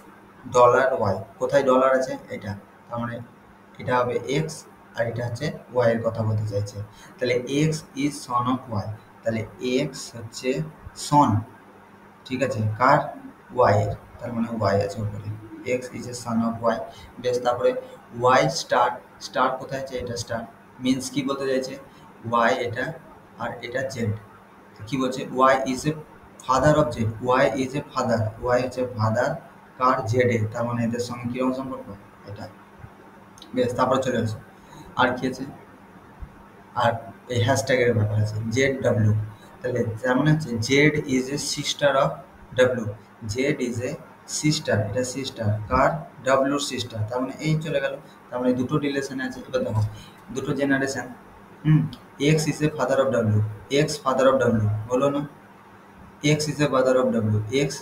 [SPEAKER 1] ডলার ওয়াই, কোথায় ডলার আছে, এটা, তার মানে এটা হবে এক্স আর এটা হচ্ছে ওয়াই এর কথা বলতে চাইছে, তাহলে X is son of Y, তাহলে এক্স হচ্ছে সন, ঠিক আছে, কার, ওয়াই এর, তার মানে ওয়াই আছে উপরে, X is A son of Y, বেশ। তারপরে ওয়াই স্টার, স্টার কোথায় আছে, এটা স্টার মিন্স কি বলতে চাইছে, ওয়াই এটা আর এটা জেড। কি বলছে, Y is a father of Z, Y is a father, Y হচ্ছে ফাদার কার, জেড এ, তার মানে এদের সঙ্গে কিরকম সম্পর্ক এটা। বেশ, তারপর চলে আসে আর কি আছে, আর এই হ্যাশট্যাগের ব্যাপার আছে জেড ডাব্লিউ। তাহলে তার মানে হচ্ছে Z is a sister of W, Z is a sister, এটা সিস্টার কার, ডাব্লিউর সিস্টার, তার মানে এই চলে গেল। তার মানে দুটো রিলেশন আছে। এবার দেখো দুটো generation, x is a father of W, x father of W বলো না, x is a father of W, x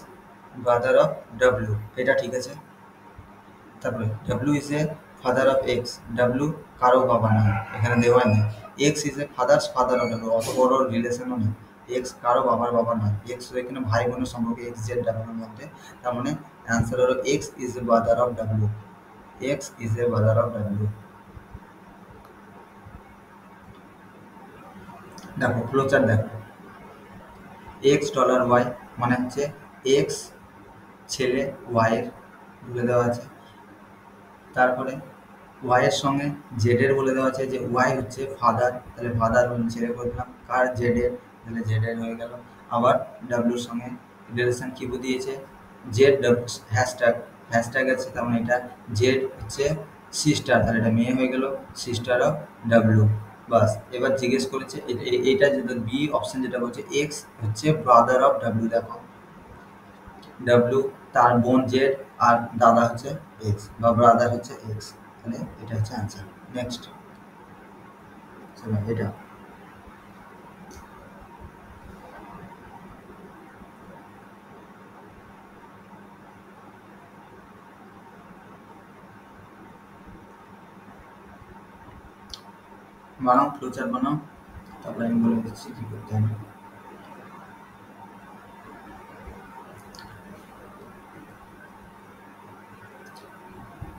[SPEAKER 1] father of W, এটা ঠিক আছে। তারপরে W is a father of x, W কারো বাবা না, এখানে দেওয়া নেই। X is A father's father of W, অত বড় রিলেশনও নেই, এক্স কারো বাবার বাবা নয়, এক্স এখানে ভাই বোনের সম্পর্কে এক্স জেড ডাব্লিউর মধ্যে। তার মানে অ্যান্সার হলো x is a father of W, x is a father of W. দেখো ফ্লোচার দেখো, এক্স ডলার ওয়াই মানে হচ্ছে এক্স ছেলে ওয়াইয়ের বলে দেওয়া আছে, তারপরে ওয়াইয়ের সঙ্গে জেডের বলে দেওয়া আছে যে ওয়াই হচ্ছে ফাদার, তাহলে ফাদার ছেড়ে করে দিলাম কার, জেডের, তাহলে জেডের হয়ে গেল। আবার ডাব্লিউর সঙ্গে রিলেশন কি দিয়েছে, জেড ডাব্লিউ হ্যাশট্যাগ, হ্যাশট্যাগ আছে, তার মানে এটা জেড হচ্ছে সিস্টার, তাহলে এটা মেয়ে হয়ে গেল, সিস্টার অফ ডাব্লিউ। বাস, এবার জিজ্ঞেস করেছে এটা যেটা বি অপশন যেটা বলছে এক্স হচ্ছে ব্রাদার অফ ডাব্লিউ, দেখো ডাব্লিউ তার বোন জেড আর দাদা হচ্ছে এক্স বা ব্রাদার হচ্ছে এক্স, তাহলে এটা হচ্ছে অ্যান্সার। নেক্সট এটা বানাও, ফ্লোচার বানাও, তারপরে আমি বলে দিচ্ছি কি করতে হবে।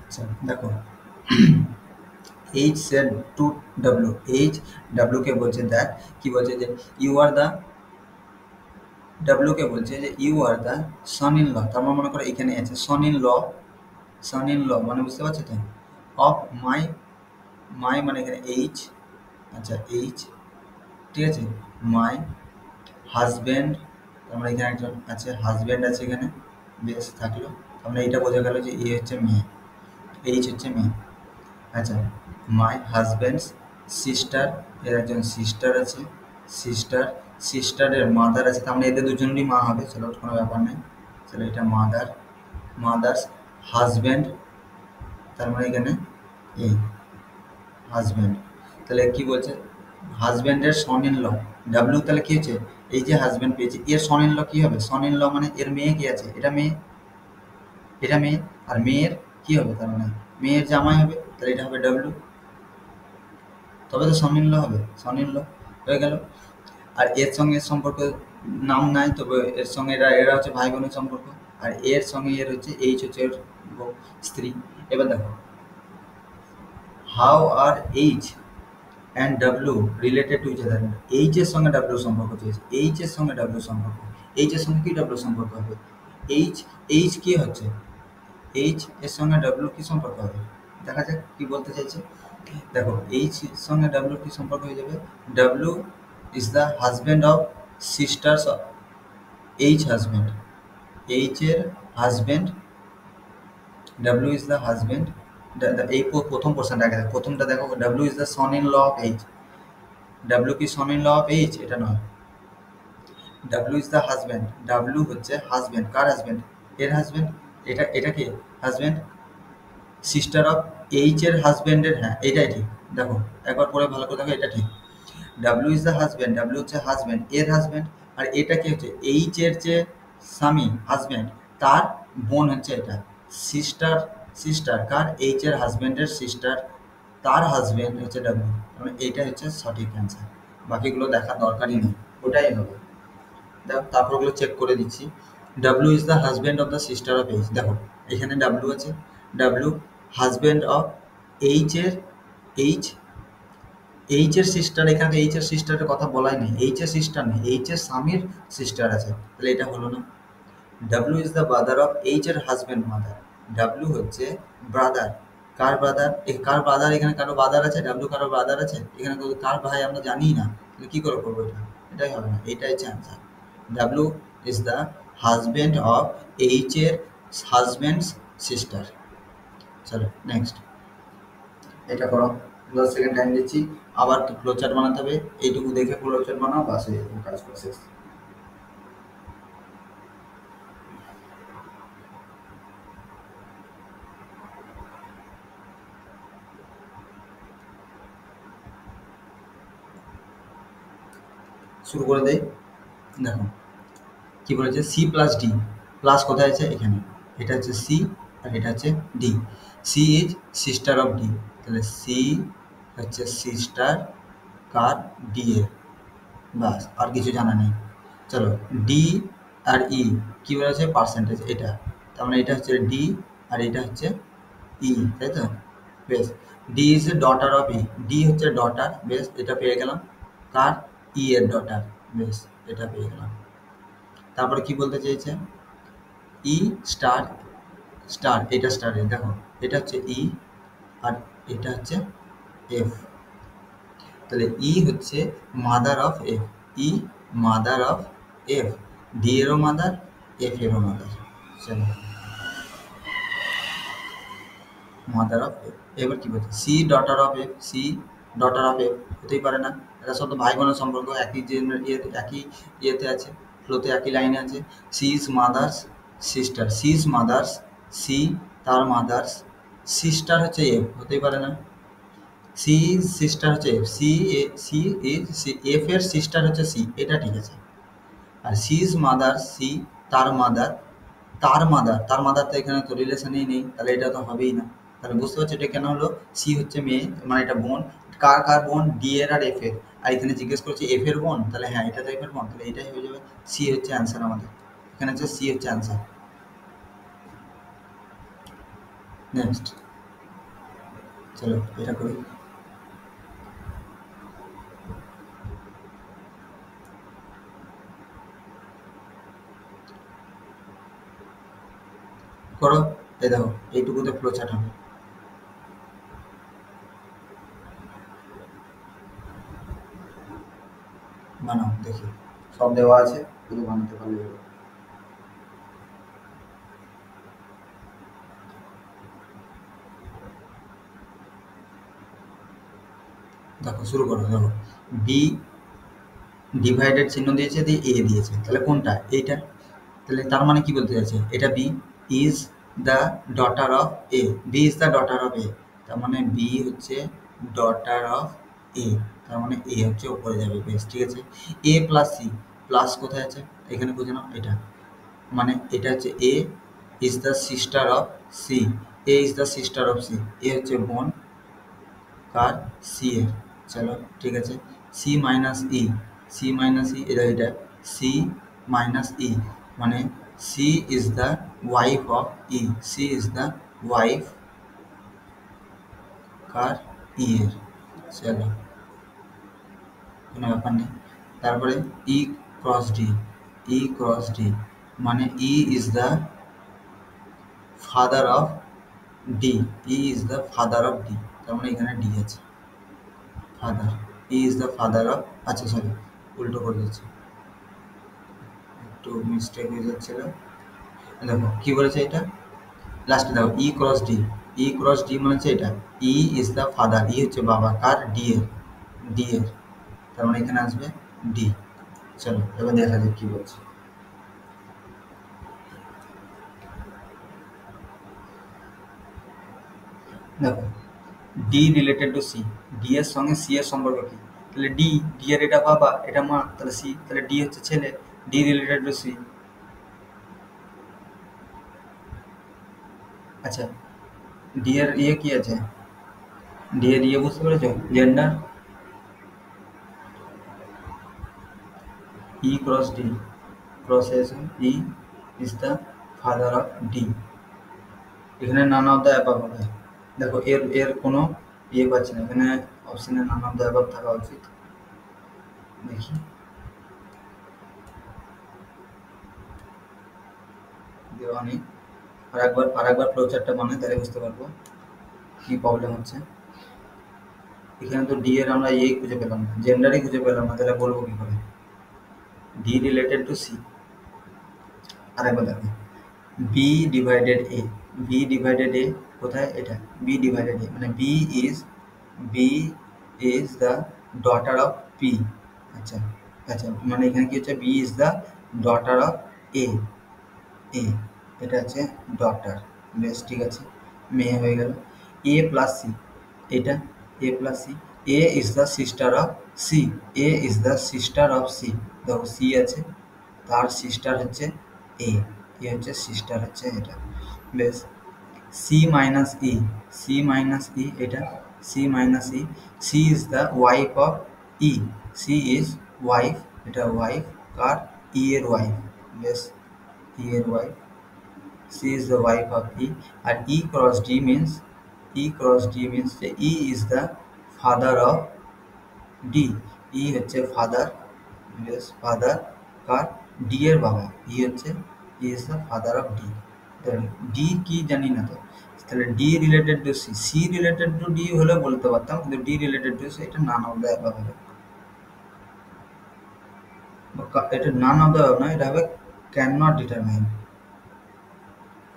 [SPEAKER 1] আচ্ছা দেখো, H said to W, H ডাব্লিউকে বলছে দ্যাট, কি বলছে যে ইউ আর দ্য, ডাব্লিউকে বলছে যে you are the son in law, তার মানে মনে করো এখানে আছে সন in law, Son in law মানে বুঝতে পারছো তো, অফ মাই, মাই মানে এখানে এইচ, আচ্ছা এইচ ঠিক আছে, মাই হাজব্যান্ড, আমরা এখানে একজন আছে হাজব্যান্ড আছে এখানে, বেশ থাকলো, আমরা এটা বোঝা গেল যে এ হচ্ছে মেয়ে, এইচ হচ্ছে মেয়ে। আচ্ছা মাই হাজব্যান্ডস সিস্টার, এর একজন সিস্টার আছে, সিস্টার, সিস্টারের মাদার আছে, তার মানে এদের দুজনেরই মা হবে, চলো কোনো ব্যাপার নেই, চলো এটা মাদার, মাদার্স হাজব্যান্ড, তার মানে এখানে এই হাজব্যান্ড, তাহলে কি বলছে হাজব্যান্ডের সন ইন ল, ডাব্লিউ তাহলে কি হচ্ছে, এই যে হাজব্যান্ড পেয়েছে এর সন ইন ল কি হবে, সন ইন ল মানে এর মেয়ে কি আছে, এটা মেয়ে, এটা মেয়ে, আর মেয়ের কি হবে, তার মানে মেয়ের জামাই হবে, তাহলে এটা হবে ডাব্লিউ, তবে তো সন ইন ল হবে, সন ইন ল হয়ে গেল। আর এর সঙ্গে সম্পর্ক নাম নাই, তবে এর সঙ্গে এরা এরা হচ্ছে ভাই বোনের সম্পর্ক, আর এর সঙ্গে এর হচ্ছে এইচ হচ্ছে এর স্ত্রী। এবার দেখো how are H and W related to each other, H এর সঙ্গে ডাব্লিউ সম্পর্ক চেয়েছে, এইচ এর সঙ্গে ডাব্লিউ সম্পর্ক, এইচ এর সঙ্গে কি ডাব্লিউ সম্পর্ক হবে, এইচ, এইচ কি হচ্ছে, এইচ এর সঙ্গে ডাব্লিউ কি সম্পর্ক হবে, দেখা যাক কি বলতে চাইছে। দেখো এইচ এর সঙ্গে ডাব্লিউ কি সম্পর্ক হয়ে যাবে, W is the husband of sisters of H husband, H এর husband, W is the husband, এই প্রথম পোর্শনটা আগে দেখো, প্রথমটা দেখো W is the son in law of H, W কি son in law of H, এটা নয়, W is the husband, W হচ্ছে হাজব্যান্ড, কার হাজব্যান্ড, এর হাজব্যান্ড, এটা এটা কি হাজব্যান্ড, সিস্টার অফ এইচ এর হাজব্যান্ডের, হ্যাঁ এটাই ঠিক, দেখো একবার পরে ভালো করে দেখো এটা ঠিক, W is the husband, W হচ্ছে হাজব্যান্ড, এর হাজব্যান্ড, আর এটা কি হচ্ছে এইচ এর যে স্বামী হাজব্যান্ড, তার বোন হচ্ছে এটা, সিস্টার, সিস্টার কার, এইচ এর হাজব্যান্ডের সিস্টার, তার হাজব্যান্ড হচ্ছে ডাব্লিউ, মানে এইটা হচ্ছে সঠিক অ্যান্সার, বাকিগুলো দেখার দরকারই নেই, ওটাই হবে। দেখো তারপর ওগুলো চেক করে দিচ্ছি, W is the husband of the sister of H, দেখো এখানে ডাব্লিউ আছে, ডাব্লিউ হাজব্যান্ড অফ এইচ এর, এইচ, এইচ এর সিস্টার, এখানে এইচ এর সিস্টারের কথা বলাই নেই, এইচ এর সিস্টার নেই, এইচ এর স্বামীর সিস্টার আছে, তাহলে এটা হলো না। W is the brother of H এর হাজব্যান্ড মাদার, ডাব্লিউ হচ্ছে ব্রাদার, কার ব্রাদার, এখানে কারো ব্রাদার আছে, ডাব্লিউ কারো ব্রাদার আছে, এখানে তো কার ভাই আমরা জানি না, তাহলে কি করে করবো এটা? এটাই হবে না, এটাই হচ্ছে answer. W is the husband of H এর হাজব্যান্ডস সিস্টার। চলো নেক্সট, এটা করো। 10 সেকেন্ড টাইম দিচ্ছি, আবার ফ্লো চার্ট বানাতে হবে, এইটুকু দেখে ফ্লো চার্ট বানাও, বাস হয়ে যাবে, কাজ করা শেষ। শুরু করে দেই। দেখো কি বলেছে, সি প্লাস ডি, প্লাস কোথায় আছে এখানে, এটা হচ্ছে সি আর এটা হচ্ছে D. C is sister of D, তাহলে সি হচ্ছে সিস্টার কার, ডি এর, বাস আর কিছু জানা নেই। চলো ডি আর ই কি বলেছে, পার্সেন্টেজ, এটা তার মানে এটা হচ্ছে ডি আর এটা হচ্ছে ই, তাই তো? বেশ, D is a daughter of E, D হচ্ছে ডটার, বেশ এটা পেয়ে গেলাম। কার, ই এর ডটার, বেশ এটা পেয়ে গেলাম। তারপরে কি বলতে চেয়েছে, ই স্টার, স্টার এটা স্টারে, দেখো এটা হচ্ছে ই আর এটা হচ্ছে এফ, তাহলে ই হচ্ছে mother of F, E mother of F, D এরও মাদার, এফ এরও মাদার। চলো মাদার অফ এফ, এবার কি বলছে, C daughter of F, C daughter of F হতেই পারে না, এটা সব তো ভাই বোনের সম্পর্ক, একই ইয়েতে, একই ইয়েতে আছে, ফ্লোতে একই লাইনে আছে। C is mother's sister, C is mother's, C তার মাদার্স সিস্টার হচ্ছে এফ, হতেই পারে না। সি ইজ সিস্টার হচ্ছে এফ, সি ইজ এফ এর সিস্টার হচ্ছে সি, এটা ঠিক আছে। আর সি ইজ মাদার, সি তার মাদার, তার মাদার তো এখানে তো রিলেশনেই নেই, তাহলে এটা তো হবেই না। তাহলে বুঝতে পারছো এটা কেন হলো, সি হচ্ছে মেয়ে, মানে এটা বোন, কার কার বোন, ডি এর আর এফ এর, আর এখানে জিজ্ঞেস করছে এফ এর বোন, তাহলে হ্যাঁ এটা তো এফ এর বোন, তাহলে এটাই হয়ে যাবে, সি হচ্ছে অ্যান্সার আমাদের, এখানে হচ্ছে সি হচ্ছে অ্যান্সার। নেক্সট, চলো এটা করি। করো, এই দেখো এইটুকুতে ফ্লো চার্ট হবে। বানাও দেখি, সব দেওয়া আছে, শুধু বানাতে পারলে হলো। দেখো শুরু করো, দেখো বি ডিভাইডেড চিহ্ন দিয়েছে, দিয়ে এ দিয়েছে, তাহলে কোনটা, এইটা, তাহলে তার মানে কি বলতে চাইছে, এটা B is the daughter of A, B is the daughter of A, তার মানে বি হচ্ছে ডটার অফ এ, তার মানে এ হচ্ছে উপরে যাবে, বেশ ঠিক আছে। এ প্লাস সি, প্লাস কোথায় আছে এখানে বুঝে নাও, এটা মানে এটা হচ্ছে A is the sister of C, A is the sister of C, A হচ্ছে বোন কার, সি এর। চলো ঠিক আছে, C minus E, C minus E, এটা সি মাইনাস ই, মানে C is the wife of E, C is the wife কার, ই এর। চলো কোনো ব্যাপার নেই। তারপরে E cross D, E cross D মানে E is the father of D, E is the father of D, তার মানে এখানে ডি আছে, father, E is the father of, আচ্ছা সরি উল্টো করে দিচ্ছি, একটু মিস্টেক হয়ে যাচ্ছিল। দেখো কি বলেছে এটা, লাস্টে দেখো ই cross D, E cross D মানে হচ্ছে এটা, ই ইজ দ্য ফাদার, ই হচ্ছে বাবা কার, ডি এর, ডি এর, তার মানে এখানে আসবে ডি। চলো এবার দেখা যাক কি বলছে। দেখো D related to C, D এর সঙ্গে সি এর সম্পর্ক কি, তাহলে ডি, ডি এর এটা বাবা এটা মা, তাহলে সি, তাহলে ডি হচ্ছে ছেলে, ডি রিলেটেড টু সি। আচ্ছা ডি এর ইয়ে কি আছে, ডি এর ইয়ে বুঝতে পেরেছো, gender, E cross D, cross এসে E is the father of D, এখানে নান অফ দ্য অ্যাবাভ হবে। দেখো এর এর কোনো ইয়ে পাচ্ছি না, এখানে অপশনে নান অফ দ্য অ্যাবাভ থাকা উচিত, দেখি দেওয়া নেই, আর একবার ফ্লো চার্টটা বানাই তাহলে বুঝতে পারবো। কি প্রবলেম হচ্ছে? এখানে তো ডি এর আমরা এই খুঁজে পেলাম না, জেন্ডারই খুঁজে পেলাম না, তাহলে বলবো কি করে? D related to C. আরেকবার দেখো, B divided A, B divided A কোথায়? এটা বি ডিভাইডেড এ, মানে B is the daughter of P. আচ্ছা আচ্ছা, মানে এখানে কি হচ্ছে? B is the daughter of A, A এটা হচ্ছে ডটার। বেশ, ঠিক আছে, মেয়ে হয়ে গেল। এ প্লাস সি, এটা A plus C, A is the sister of C, A is the sister of C. দেখো সি আছে, তার সিস্টার হচ্ছে এ, এ হচ্ছে সিস্টার হচ্ছে এটা। বেশ, C minus E, C minus E এটা, C minus E, C is the wife of E, C is wife, এটা ওয়াইফ কার? ই এর ওয়াইফ। বেশ, ই এর wife, C is the wife of E. আর E cross D means, E cross D means যে E is the father of D, E হচ্ছে father. বেশ, father কার? D এর বাবা, ই হচ্ছে, E is the father of D. D কি জানি না তো, তাহলে D related to C, C related to D হলে বলতে পারতাম, কিন্তু ডি রিলেটেড টু সি, এটা নান অফ দ্য অ্যাবাভ হবে। এটা নান অফ দ্য অ্যাবাভ না, এটা হবে ক্যান নট ডিটারমাইন।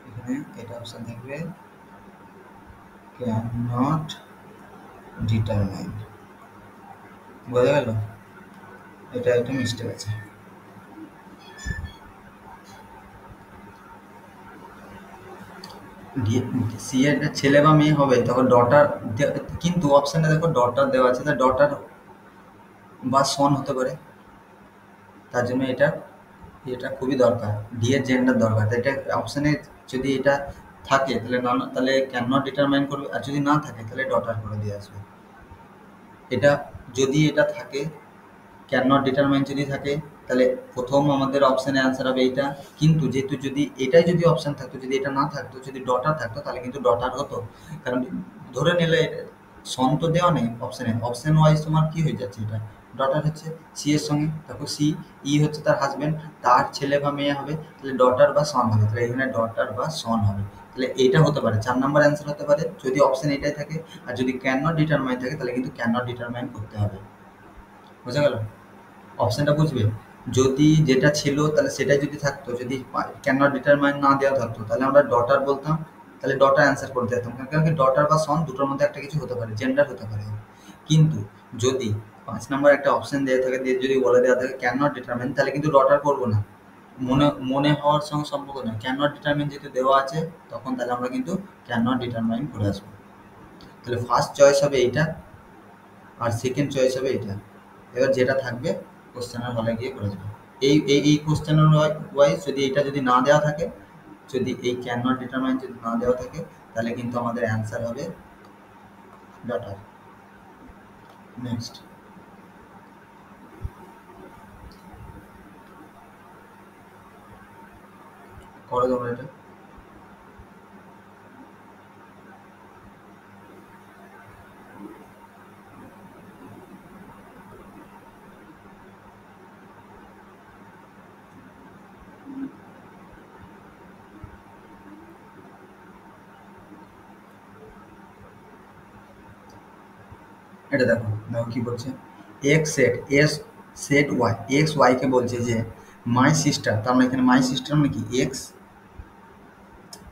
[SPEAKER 1] এখানে এটা অপশন থাকবে ক্যান নট ডিটারমাইন। বোঝা গেল? এটা একটা মিস্টেক আছে। সি এর ছেলে বা মেয়ে হবে, তখন ডটার, কিন্তু অপশানে দেখো ডটার দেওয়া আছে, তা ডটার বা সন হতে পারে, তার জন্য এটা, এটা খুবই দরকার, ডি এর জেন্ডার দরকার। তো এটা অপশানে যদি এটা থাকে তাহলে তাহলে ক্যান নট ডিটারমাইন করবে, আর যদি না থাকে তাহলে ডটার করে দিয়ে আসবে। এটা যদি এটা থাকে, ক্যান নট ডিটারমাইন যদি থাকে, তাহলে প্রথম আমাদের অপশানে অ্যান্সার হবে এইটা। কিন্তু যেহেতু যদি এটাই যদি অপশান থাকতো, যদি এটা না থাকতো, যদি ডটার থাকতো, তাহলে কিন্তু ডটার হতো। কারণ ধরে নিলে সন তো দেওয়া নেই অপশানে, অপশান ওয়াইজ তোমার কি হয়ে যাচ্ছে? এটা ডটার হচ্ছে সি এর সঙ্গে। দেখো সি, ই হচ্ছে তার হাজব্যান্ড, তার ছেলে বা মেয়ে হবে, তাহলে ডটার বা সন হবে, তাহলে এখানে ডটার বা সন হবে। তাহলে এটা হতে পারে 4 নাম্বার অ্যান্সার হতে পারে, যদি অপশান এটাই থাকে। আর যদি ক্যান নট ডিটারমাইন থাকে, তাহলে কিন্তু ক্যান নট ডিটারমাইন করতে হবে। বুঝা গেল? অপশানটা বুঝবে, যদি যেটা ছিল তাহলে সেটাই যদি থাকতো, যদি ক্যান নট ডিটারমাইন না দেওয়া থাকতো, তাহলে আমরা ডটার বলতাম, তাহলে ডটার অ্যান্সার করতে যেতাম, কারণ কি ডটার বা সন দুটোর মধ্যে একটা কিছু হতে পারে, জেন্ডার হতে পারে। কিন্তু যদি 5 নাম্বার একটা অপশান দেওয়া থাকে, দিয়ে যদি বলে দেওয়া থাকে ক্যান নট ডিটারমাইন, তাহলে কিন্তু ডটার করবো না, মনে মনে হওয়ার সঙ্গে সম্পর্ক নয়, ক্যান নট ডিটারমাইন যেহেতু দেওয়া আছে, তখন তাহলে আমরা কিন্তু ক্যান নট ডিটারমাইন করে আসবো। তাহলে ফার্স্ট চয়েস হবে এইটা, আর সেকেন্ড চয়েস হবে এটা। এবার যেটা থাকবে কোশ্চেনের হলে গিয়ে করে যাবে। এই কোশ্চেনের ওয়াইজ যদি এটা যদি না দেওয়া থাকে, যদি এই ক্যান নট ডিটারমাইন যদি না দেওয়া থাকে, তাহলে কিন্তু আমাদের অ্যান্সার হবে ডটার। নেক্সট, করো তোমরা এটা। এটা দেখো, দেখো কি বলছে, X said S said Y, X ওয়াইকে বলছে যে মাই সিস্টার, তার মানে এখানে মাই সিস্টার মানে কি? এক্স,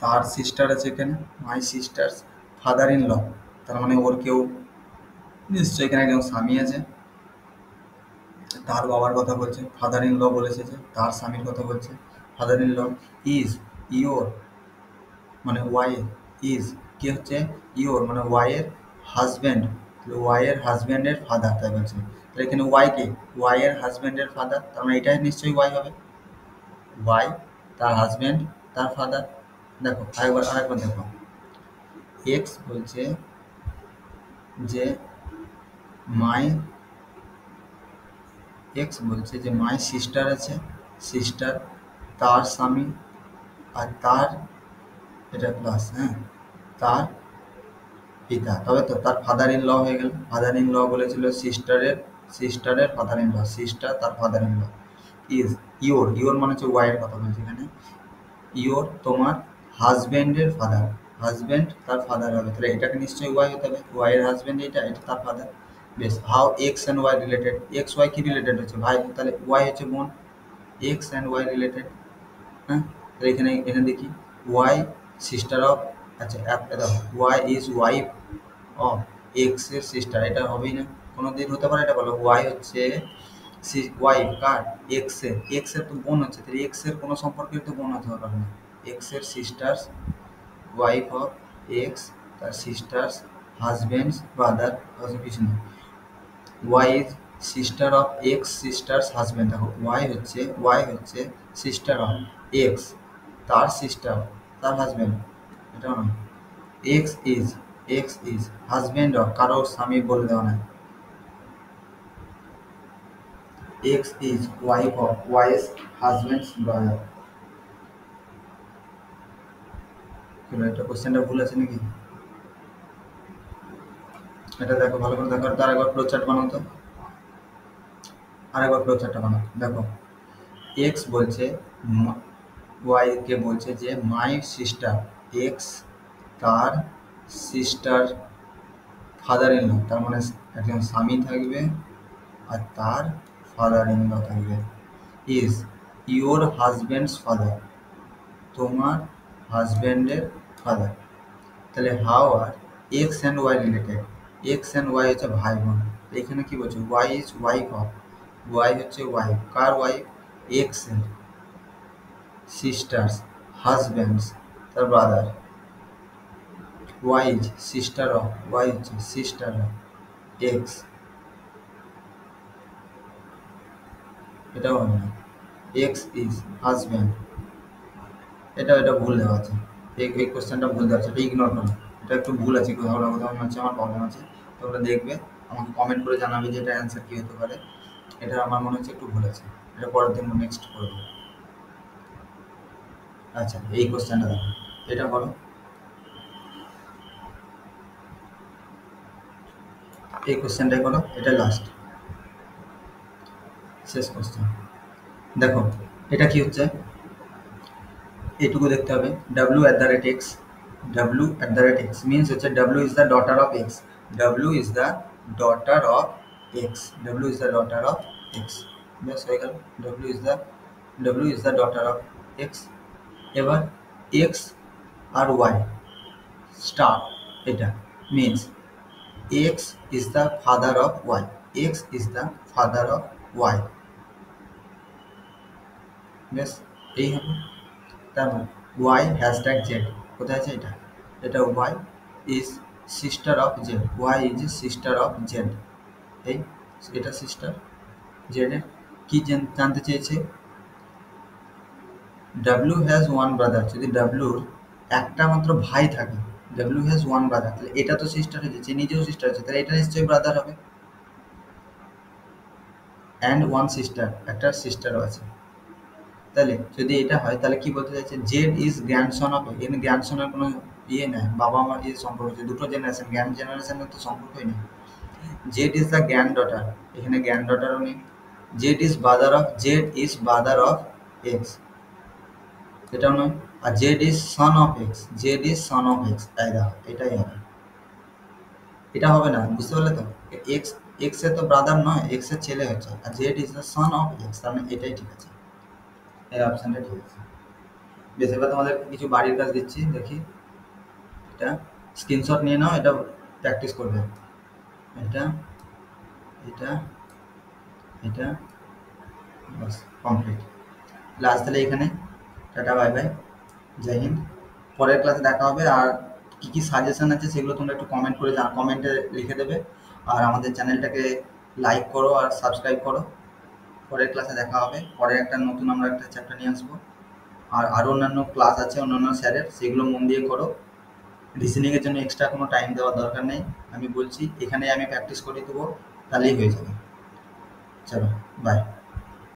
[SPEAKER 1] তার সিস্টার আছে এখানে, my sister father in law, তার মানে ওর কেউ নিশ্চয়ই এখানে কেউ স্বামী আছে, তার বাবার কথা বলছে, ফাদার ইন ল বলেছে, যে তার স্বামীর কথা বলছে। Father in law is your, মানে ওয়াই, ইজ কি হচ্ছে? ইওর মানে ওয়াইয়ের হাজব্যান্ড, ওয়াইয়ের হাজব্যান্ডের ফাদার, তাই বলছে। তাহলে এখানে ওয়াই কে? ওয়াইয়ের হাজব্যান্ডের ফাদার, তার মানে এটাই নিশ্চয়ই ওয়াই হবে। ওয়াই, তার হাজব্যান্ড, তার ফাদার। দেখো আরেকবার দেখো, এক্স বলছে যে মাই, এক্স বলছে যে মাই সিস্টার আছে, সিস্টার, তার স্বামী, আর তার, এটা প্লাস, হ্যাঁ, তার পিতা, তবে তো তার ফাদার ইন ল হয়ে গেল। ফাদার ইন ল বলেছিল সিস্টারের, সিস্টারের ফাদার ইন ল, সিস্টার তার father in law. Is your, your মানে হচ্ছে ওয়াইয়ের কথা বলছে এখানে, ইওর তোমার হাজব্যান্ডের ফাদার, হাজব্যান্ড তার ফাদার হবে, তাহলে এটাকে নিশ্চয়ই ওয়াই হতে হবে, ওয়াই এর হাজব্যান্ড এটা, এটা তার ফাদার। বেশ, how X and Y related, X Y কি রিলেটেড হচ্ছে ভাই, তাহলে ওয়াই হচ্ছে বোন, এক্স অ্যান্ড ওয়াই রিলেটেড। হ্যাঁ, তাহলে এখানে এখানে দেখি ওয়াই সিস্টার অফ, আচ্ছা দেখো Y is wife of X এর সিস্টার, এটা হবেই না, কোনো দিন হতে পারে এটা বলো, ওয়াই হচ্ছে ওয়াইফ কার, এক্স এর, এক্স এর তো বোন হচ্ছে, তাহলে এক্স এর কোনো সম্পর্কের তো বোন হতে পারে না, এক্স এর সিস্টার্স, ওয়াইফ অফ এক্স, তার সিস্টার্স হাজবেন্ডস ব্রাদার, কিছু না, Y is sister of X sister's husband, দেখো ওয়াই হচ্ছে সিস্টার অফ এক্স, তার সিস্টার, তার হাজবেন্ড, এটাও না, এক্স ইজ হাজবেন্ড অফ, কারোর স্বামী বলে দেওয়া না, x is wife of wise husband's brother. এটা কোশ্চেনটা ভুল আছে নাকি, এটা দেখো ভালো করে দেখো, তার একবার ফ্লো চার্ট বানাও তো, আরেকবার ফ্লো চার্টটা বানাও, দেখো এক্স বলছে ওয়াই কে বলছে যে মাই সিস্টার, এক্স তার সিস্টার ফাদার ইন ল, তার মানে একজন স্বামী থাকবে আর তার ফাদার ইন ল থাকবে, ইজ ইওর হাজব্যান্ডস ফাদার, তোমার হাজব্যান্ডের ফাদার, তাহলে how are X and Y related, X and Y হচ্ছে ভাই বোন, এখানে কি বলছে Y is wife of, Y হচ্ছে ওয়াইফ কার ওয়াইফ, এক্স এর সিস্টার্স হাজব্যান্ডস তার brother, Y is sister of, Y হচ্ছে সিস্টার অফ এক্স, এটাও হবে না, এক্স ইজ হাজব্যান্ড, এটা ভুল দেওয়া আছে, এই কোশ্চেনটা ভুল দেওয়া আছে, এটা ইগনোর করো, এটা একটু ভুল আছে, কোথাও না কোথাও মনে হচ্ছে আমার প্রবলেম আছে, তোমরা দেখবে আমাকে কমেন্ট করে জানাবে যে এটা অ্যান্সার কী হতে পারে, এটা আমার মনে হচ্ছে একটু ভুল আছে, এটা পরের দিন নেক্সট করে দেবো। আচ্ছা এই কোশ্চেনটা দেখো, এটা করো, এই কোশ্চেনটাই করো, এটা লাস্ট শেষ কোশ্চেন। দেখো এটা কি হচ্ছে, এটুকু দেখতে হবে, w@x, w@x মিনস হচ্ছে w is the daughter of x, w is the daughter of x, w is the daughter of x, বেশ হয়ে গেল, w is the daughter of x। এবার x আর y স্টার, এটা means x is the father of y, x is the father of y, বেশ এই হবে, তারপর Y hashtag Z, কোথায় আছে এটা, এটা Y is sister of Z, Y is sister of Z, এই এটা সিস্টার জেডের, কি জানতে চেয়েছে, ডাব্লিউ হ্যাজ ওয়ান ব্রাদার, যদি ডাব্লিউর একটা মাত্র ভাই থাকে, ডাব্লিউ হ্যাজ ওয়ান ব্রাদার, তাহলে এটা তো সিস্টার হয়েছে, যে নিজেও সিস্টার হচ্ছে, তাহলে এটা নিশ্চয়ই ব্রাদার হবে, অ্যান্ড ওয়ান সিস্টার, একটা সিস্টারও আছে, তাহলে যদি এটা হয় তাহলে কি বলতে চাইছে, জেড ইজ গ্র্যান্ডসন অফ, এখানে গ্র্যান্ডসনের কোনো ইয়ে নেই, বাবা মার ইয়ে সম্পর্ক হচ্ছে, দুটো জেনারেশন, গ্র্যান্ড জেনারেশনের তো সম্পর্কই নেই, Z is the granddaughter, এখানে গ্র্যান্ড ডটারও নেই, Z is brother of X, এটাও নয়, আর Z is son of X, Z is son of X, তাই দেখো এটাই হবে, এটা হবে না, বুঝতে পারলে তো, এক্স এক্স এর তো ব্রাদার নয়, এক্স এর ছেলে হচ্ছে, আর Z is the son of X, তার মানে এটাই ঠিক আছে, এই অপশনটা ঠিক আছে। বেশ, এবার তোমাদের কিছু বাড়ির কাজ দিচ্ছি, দেখি এটা স্ক্রিনশট নিয়ে নাও, এটা প্র্যাকটিস করবে, এটা এটা এটা বাস কমপ্লিট, লাস্ট তাহলে এখানে টাটা বাই বাই, জয় হিন্দ, পরের ক্লাসে দেখা হবে, আর কী কী সাজেশন আছে সেগুলো তোমরা একটু কমেন্ট করে কমেন্টে লিখে দেবে, আর আমাদের চ্যানেলটাকে লাইক করো আর সাবস্ক্রাইব করো, পরের ক্লাসে দেখা হবে, পরে একটা নতুন আমরা একটা চ্যাপ্টার নিয়ে আসবো, আর আরও অন্যান্য ক্লাস আছে অন্যান্য স্যারের, সেগুলো মন দিয়ে করো, রিজনিংয়ের জন্য এক্সট্রা কোনো টাইম দেওয়ার দরকার নেই, আমি বলছি এখানে আমি প্র্যাকটিস করে দেবো, তাহলেই হয়ে যাবে, চলো বাই।